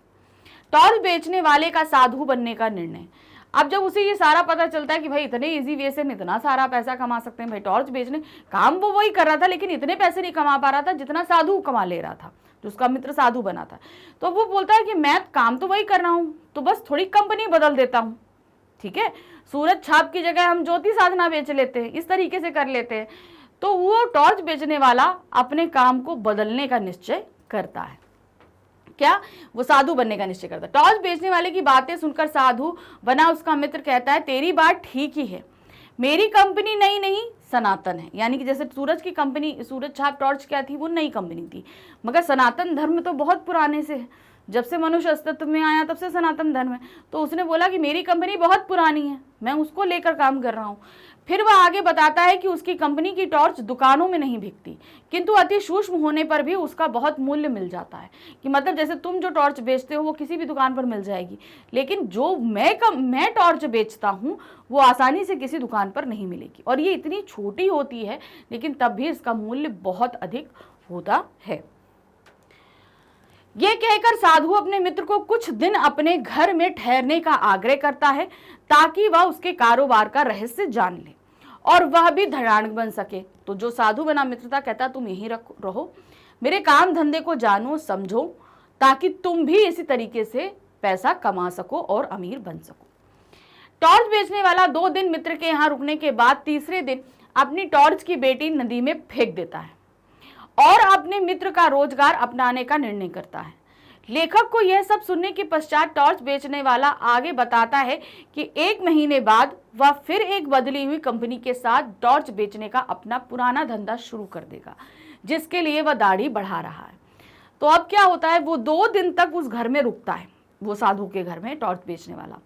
टॉर्च बेचने वाले का साधु बनने का निर्णय। अब जब उसे ये सारा पता चलता है कि भाई इतने इजी वे से इतना सारा पैसा कमा सकते हैं, भाई टॉर्च बेचने काम वो वही कर रहा था लेकिन इतने पैसे नहीं कमा पा रहा था जितना साधु कमा ले रहा था, जो उसका मित्र साधु बना था। तो वो बोलता है कि मैं काम तो वही कर रहा हूँ, तो बस थोड़ी कंपनी बदल देता हूँ, ठीक है, सूरज छाप की जगह हम ज्योति साधना बेच लेते हैं, इस तरीके से कर लेते हैं। तो वो टॉर्च बेचने वाला अपने काम को बदलने का निश्चय करता है। क्या, वो साधु बनने का निश्चय करता है। टॉर्च बेचने वाले की बातें सुनकर साधु बना उसका मित्र कहता है, तेरी बात ठीक ही है, मेरी कंपनी नई नहीं सनातन है। यानी कि जैसे सूरज की कंपनी, सूरज छाप टॉर्च क्या थी, वो नई कंपनी थी, मगर सनातन धर्म तो बहुत पुराने से है, जब से मनुष्य अस्तित्व में आया तब से सनातन धर्म है। तो उसने बोला कि मेरी कंपनी बहुत पुरानी है, मैं उसको लेकर काम कर रहा हूँ। फिर वह आगे बताता है कि उसकी कंपनी की टॉर्च दुकानों में नहीं बिकती, किंतु अति सूक्ष्म होने पर भी उसका बहुत मूल्य मिल जाता है। कि मतलब जैसे तुम जो टॉर्च बेचते हो वो किसी भी दुकान पर मिल जाएगी, लेकिन जो मैं टॉर्च बेचता हूँ वो आसानी से किसी दुकान पर नहीं मिलेगी, और ये इतनी छोटी होती है लेकिन तब भी इसका मूल्य बहुत अधिक होता है। ये कहकर साधु अपने मित्र को कुछ दिन अपने घर में ठहरने का आग्रह करता है ताकि वह उसके कारोबार का रहस्य जान ले और वह भी धड़ाक बन सके। तो जो साधु बना मित्र था कहता तुम यहीं रहो, मेरे काम धंधे को जानो समझो, ताकि तुम भी इसी तरीके से पैसा कमा सको और अमीर बन सको। टॉर्च बेचने वाला 2 दिन मित्र के यहाँ रुकने के बाद तीसरे दिन अपनी टॉर्च की बेटी नदी में फेंक देता है और अपने मित्र का रोजगार अपनाने का निर्णय करता है। लेखक को यह सब सुनने के पश्चात टॉर्च बेचने वाला आगे बताता है कि 1 महीने बाद वह फिर एक बदली हुई कंपनी के साथ टॉर्च बेचने का अपना पुराना धंधा शुरू कर देगा, जिसके लिए वह दाढ़ी बढ़ा रहा है। तो अब क्या होता है, वो 2 दिन तक उस घर में रुकता है, वो साधु के घर में टॉर्च बेचने वाला।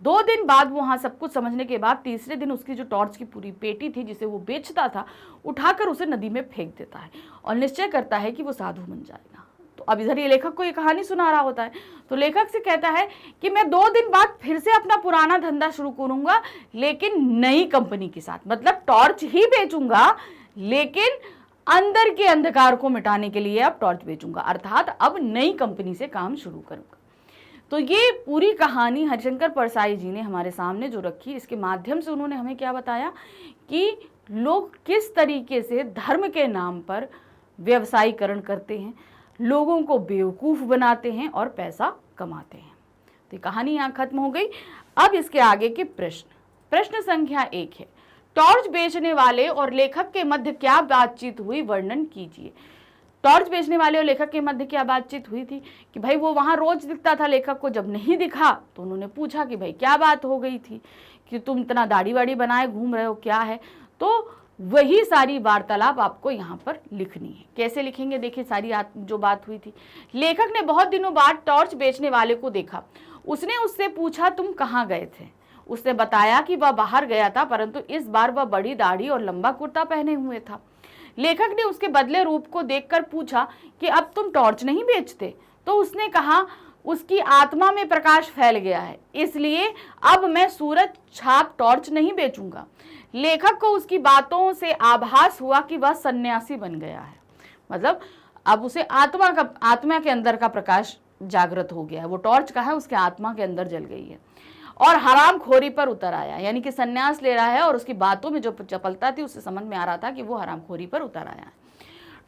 2 दिन बाद वहां सब कुछ समझने के बाद तीसरे दिन उसकी जो टॉर्च की पूरी पेटी थी जिसे वो बेचता था, उठाकर उसे नदी में फेंक देता है और निश्चय करता है कि वो साधु बन जाएगा। तो अब इधर ये लेखक को ये कहानी सुना रहा होता है, तो लेखक से कहता है कि मैं 2 दिन बाद फिर से अपना पुराना धंधा शुरू करूंगा, लेकिन नई कंपनी के साथ, मतलब टॉर्च ही बेचूंगा लेकिन अंदर के अंधकार को मिटाने के लिए अब टॉर्च बेचूंगा, अर्थात अब नई कंपनी से काम शुरू करूंगा। तो ये पूरी कहानी हरिशंकर परसाई जी ने हमारे सामने जो रखी, इसके माध्यम से उन्होंने हमें क्या बताया कि लोग किस तरीके से धर्म के नाम पर व्यवसायीकरण करते हैं, लोगों को बेवकूफ़ बनाते हैं और पैसा कमाते हैं। तो कहानी यहाँ खत्म हो गई। अब इसके आगे के प्रश्न संख्या 1 है, टॉर्च बेचने वाले और लेखक के मध्य क्या बातचीत हुई, वर्णन कीजिए। टॉर्च बेचने वाले और लेखक के मध्य क्या बातचीत हुई थी कि भाई वो वहां रोज दिखता था, लेखक को जब नहीं दिखा तो उन्होंने पूछा कि भाई क्या बात हो गई थी कि तुम इतना दाढ़ी वाड़ी बनाए घूम रहे हो, क्या है। तो वही सारी वार्तालाप आपको यहाँ पर लिखनी है। कैसे लिखेंगे, देखिए सारी जो बात हुई थी। लेखक ने बहुत दिनों बाद टॉर्च बेचने वाले को देखा। उसने उससे पूछा तुम कहाँ गए थे। उसने बताया कि वह बाहर गया था, परंतु इस बार वह बड़ी दाढ़ी और लंबा कुर्ता पहने हुए था। लेखक ने उसके बदले रूप को देखकर पूछा कि अब तुम टॉर्च नहीं बेचते। तो उसने कहा उसकी आत्मा में प्रकाश फैल गया है, इसलिए अब मैं सूरज छाप टॉर्च नहीं बेचूंगा। लेखक को उसकी बातों से आभास हुआ कि वह सन्यासी बन गया है, मतलब अब उसे आत्मा के अंदर का प्रकाश जागृत हो गया है, वो टॉर्च का है उसके आत्मा के अंदर जल गई है और हरामखोरी पर उतर आया, यानी कि सन्यास ले रहा है और उसकी बातों में जो चपलता थी उससे समझ में आ रहा था कि वो हरामखोरी पर उतर आया है।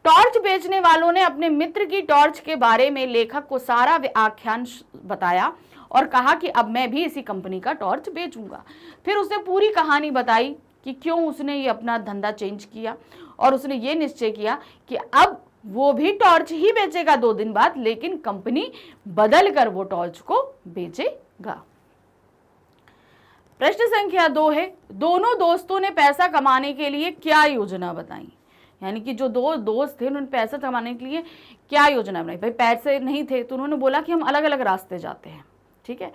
टॉर्च बेचने वालों ने अपने मित्र की टॉर्च के बारे में लेखक को सारा आख्यान बताया और कहा कि अब मैं भी इसी कंपनी का टॉर्च बेचूंगा। फिर उसने पूरी कहानी बताई कि क्यों उसने ये अपना धंधा चेंज किया और उसने ये निश्चय किया कि अब वो भी टॉर्च ही बेचेगा 2 दिन बाद, लेकिन कंपनी बदल कर वो टॉर्च को बेचेगा। प्रश्न संख्या 2 है, दोनों दोस्तों ने पैसा कमाने के लिए क्या योजना बताई। यानी कि जो 2 दोस्त थे उन्होंने पैसा कमाने के लिए क्या योजना बनाई। भाई पैसे नहीं थे तो उन्होंने बोला कि हम अलग अलग रास्ते जाते हैं, ठीक है,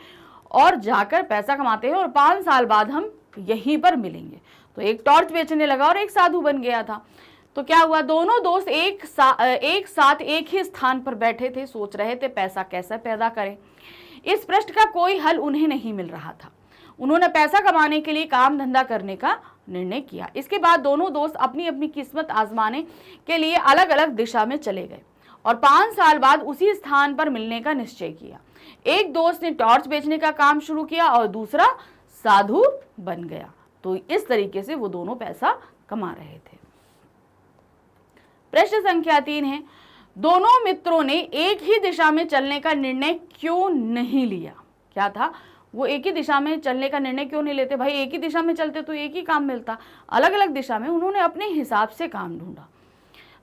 और जाकर पैसा कमाते हैं और 5 साल बाद हम यहीं पर मिलेंगे। तो एक टॉर्च बेचने लगा और एक साधु बन गया था। तो क्या हुआ, दोनों दोस्त एक साथ एक ही स्थान पर बैठे थे, सोच रहे थे पैसा कैसे पैदा करें। इस प्रश्न का कोई हल उन्हें नहीं मिल रहा था। उन्होंने पैसा कमाने के लिए काम धंधा करने का निर्णय किया। इसके बाद दोनों दोस्त अपनी अपनी किस्मत आजमाने के लिए अलग अलग दिशा में चले गए और 5 साल बाद उसी स्थान पर मिलने का निश्चय किया। एक दोस्त ने टॉर्च बेचने का काम शुरू किया और दूसरा साधु बन गया। तो इस तरीके से वो दोनों पैसा कमा रहे थे। प्रश्न संख्या 3 है, दोनों मित्रों ने एक ही दिशा में चलने का निर्णय क्यों नहीं लिया। क्या था, वो एक ही दिशा में चलने का निर्णय क्यों नहीं लेते। भाई एक ही दिशा में चलते तो एक ही काम मिलता, अलग अलग दिशा में उन्होंने अपने हिसाब से काम ढूंढा।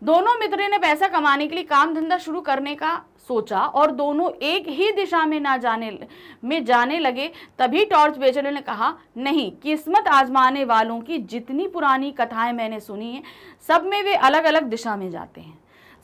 दोनों मित्रों ने पैसा कमाने के लिए काम धंधा शुरू करने का सोचा और दोनों एक ही दिशा में जाने लगे। तभी टॉर्च बेचने ने कहा, नहीं, किस्मत आजमाने वालों की जितनी पुरानी कथाएं मैंने सुनी है सब में वे अलग अलग दिशा में जाते हैं।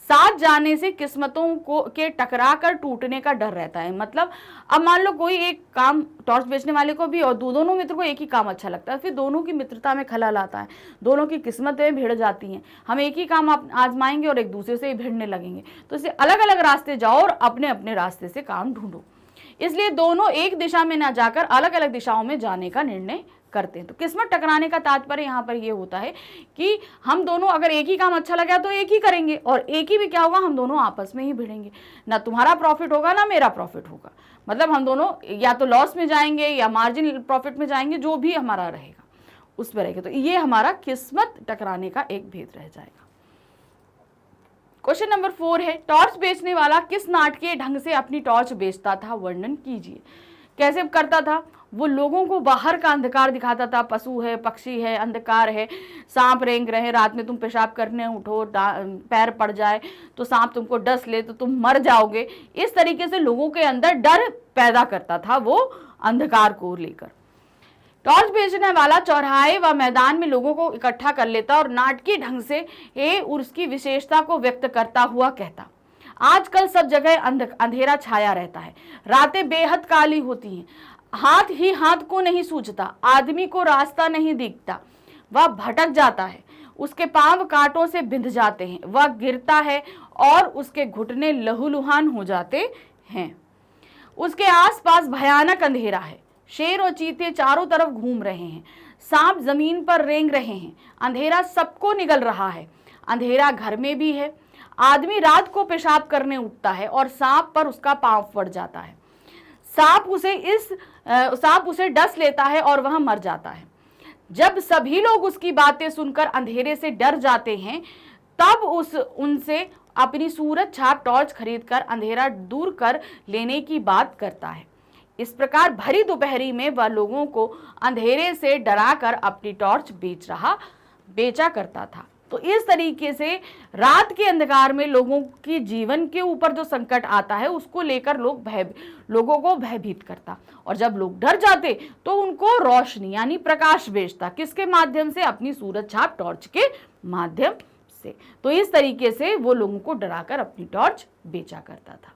साथ जाने से किस्मतों को के टकरा कर टूटने का डर रहता है। मतलब अब मान लो कोई एक काम टॉर्च बेचने वाले को भी और दोनों मित्र को एक ही काम अच्छा लगता है, फिर दोनों की मित्रता में खलल आता है, दोनों की किस्मतें भिड़ जाती हैं। हम एक ही काम आजमाएंगे और एक दूसरे से ही भिड़ने लगेंगे। तो इससे अलग अलग रास्ते जाओ और अपने अपने रास्ते से काम ढूंढो। इसलिए दोनों एक दिशा में ना जाकर अलग अलग दिशाओं में जाने का निर्णय करते हैं। तो किस्मत टकराने का तात्पर्य यहाँ पर ये होता है कि हम दोनों अगर एक ही काम अच्छा लगा तो एक ही करेंगे और एक ही भी क्या होगा, हम दोनों आपस में ही भिड़ेंगे। ना तुम्हारा प्रॉफिट होगा ना मेरा प्रॉफिट होगा, मतलब हम दोनों या तो लॉस में जाएंगे या मार्जिन प्रॉफिट में जाएंगे, जो भी हमारा रहेगा उस पर रहेगा। तो ये हमारा किस्मत टकराने का एक भेद रह जाएगा। क्वेश्चन नंबर 4 है, टॉर्च बेचने वाला किस नाटकीय ढंग से अपनी टॉर्च बेचता था, वर्णन कीजिए। कैसे करता था, वो लोगों को बाहर का अंधकार दिखाता था, पशु है, पक्षी है, अंधकार है, सांप रेंग रहे, रात में तुम पेशाब करने उठो, पैर पड़ जाए तो सांप तुमको डस ले तो तुम मर जाओगे। इस तरीके से लोगों के अंदर डर पैदा करता था वो अंधकार को लेकर। टॉर्च बेचने वाला चौराहे व मैदान में लोगों को इकट्ठा कर लेता और नाटकीय ढंग से उसकी विशेषता को व्यक्त करता हुआ कहता, आजकल सब जगह अंधेरा छाया रहता है, रातें बेहद काली होती हैं, हाथ ही हाथ को नहीं सूझता, आदमी को रास्ता नहीं दिखता, वह भटक जाता है, उसके पांव कांटों से बिंध जाते हैं, वह गिरता है और उसके घुटने लहूलुहान हो जाते हैं। उसके आसपास भयानक अंधेरा है। शेर और चीते चारों तरफ घूम रहे हैं, सांप जमीन पर रेंग रहे हैं। अंधेरा सबको निगल रहा है। अंधेरा घर में भी है। आदमी रात को पेशाब करने उठता है और सांप पर उसका पांव पड़ जाता है। सांप उसे डस लेता है और वह मर जाता है। जब सभी लोग उसकी बातें सुनकर अंधेरे से डर जाते हैं, तब उनसे अपनी सूरज छाप टॉर्च खरीदकर अंधेरा दूर कर लेने की बात करता है। इस प्रकार भरी दोपहरी में वह लोगों को अंधेरे से डराकर अपनी टॉर्च बेचा करता था। तो इस तरीके से रात के अंधकार में लोगों की जीवन के ऊपर जो संकट आता है उसको लेकर लोगों को भयभीत करता, और जब लोग डर जाते तो उनको रोशनी यानी प्रकाश बेचता। किसके माध्यम से? अपनी सूरज छाप टॉर्च के माध्यम से। तो इस तरीके से वो लोगों को डराकर अपनी टॉर्च बेचा करता था।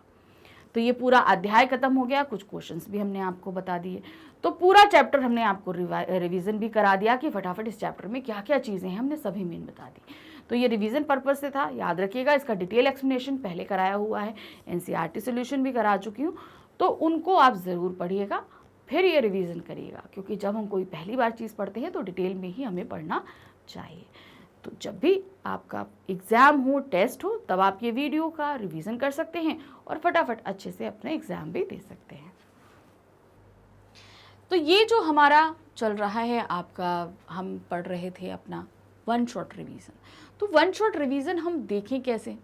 तो ये पूरा अध्याय खत्म हो गया। कुछ क्वेश्चंस भी हमने आपको बता दिए। तो पूरा चैप्टर हमने आपको रिवीजन भी करा दिया कि फटाफट इस चैप्टर में क्या क्या चीज़ें हैं हमने सभी मेन बता दी। तो ये रिवीजन पर्पज से था, याद रखिएगा। इसका डिटेल एक्सप्लेनेशन पहले कराया हुआ है, एनसीईआरटी सोल्यूशन भी करा चुकी हूँ, तो उनको आप ज़रूर पढ़िएगा, फिर ये रिवीजन करिएगा, क्योंकि जब हम कोई पहली बार चीज़ पढ़ते हैं तो डिटेल में ही हमें पढ़ना चाहिए। तो जब भी आपका एग्ज़ाम हो, टेस्ट हो, तब आप ये वीडियो का रिवीजन कर सकते हैं और फटाफट अच्छे से अपना एग्ज़ाम भी दे सकते हैं। तो ये जो हमारा चल रहा है आपका, हम पढ़ रहे थे अपना वन शॉट रिवीजन। तो वन शॉट रिवीजन हम देखें कैसे,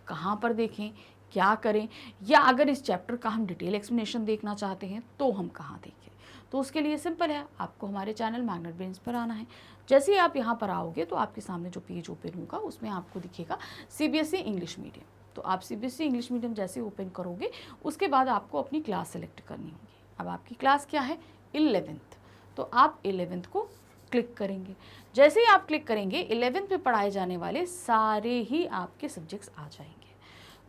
कहाँ पर देखें, क्या करें, या अगर इस चैप्टर का हम डिटेल एक्सप्लेनेशन देखना चाहते हैं तो हम कहाँ देखें। तो उसके लिए सिंपल है, आपको हमारे चैनल मैग्नेट ब्रेन्स पर आना है। जैसे ही आप यहाँ पर आओगे तो आपके सामने जो पेज ओपन होगा उसमें आपको दिखेगा सीबीएसई इंग्लिश मीडियम। तो आप सीबीएसई इंग्लिश मीडियम जैसे ओपन करोगे उसके बाद आपको अपनी क्लास सेलेक्ट करनी होगी। अब आपकी क्लास क्या है? 11th। तो आप 11th को क्लिक करेंगे। जैसे ही आप क्लिक करेंगे 11th में पढ़ाए जाने वाले सारे ही आपके सब्जेक्ट्स आ जाएंगे।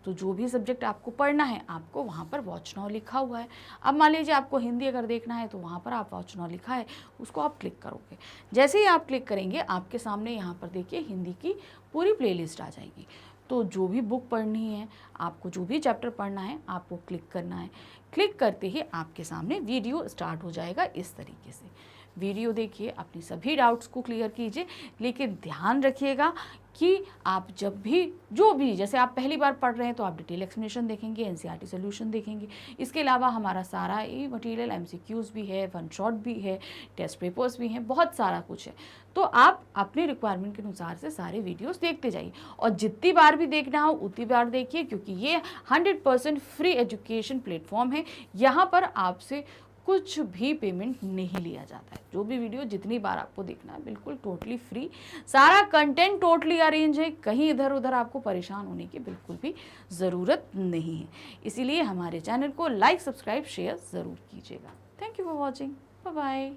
तो जो भी सब्जेक्ट आपको पढ़ना है आपको वहाँ पर वॉच नाउ लिखा हुआ है। अब मान लीजिए आपको हिंदी अगर देखना है तो वहाँ पर आप वॉच नाउ लिखा है, उसको आप क्लिक करोगे। जैसे ही आप क्लिक करेंगे आपके सामने यहाँ पर देखिए हिंदी की पूरी प्लेलिस्ट आ जाएगी। तो जो भी बुक पढ़नी है, आपको जो भी चैप्टर पढ़ना है, आपको क्लिक करना है। क्लिक करते ही आपके सामने वीडियो स्टार्ट हो जाएगा। इस तरीके से वीडियो देखिए, अपनी सभी डाउट्स को क्लियर कीजिए, लेकिन ध्यान रखिएगा कि आप जब भी जो भी, जैसे आप पहली बार पढ़ रहे हैं तो आप डिटेल एक्सप्लेनेशन देखेंगे, एनसीईआरटी सोल्यूशन देखेंगे। इसके अलावा हमारा सारा ये मटेरियल एमसीक्यूज़ भी है, वन शॉट भी है, टेस्ट पेपर्स भी हैं, बहुत सारा कुछ है। तो आप अपने रिक्वायरमेंट के अनुसार से सारे वीडियोस देखते जाइए, और जितनी बार भी देखना हो उतनी बार देखिए, क्योंकि ये 100% फ्री एजुकेशन प्लेटफॉर्म है। यहाँ पर आपसे कुछ भी पेमेंट नहीं लिया जाता है। जो भी वीडियो जितनी बार आपको देखना है बिल्कुल टोटली फ्री, सारा कंटेंट टोटली अरेंज है, कहीं इधर उधर आपको परेशान होने की बिल्कुल भी ज़रूरत नहीं है। इसीलिए हमारे चैनल को लाइक, सब्सक्राइब, शेयर ज़रूर कीजिएगा। Thank you for watching. Bye bye.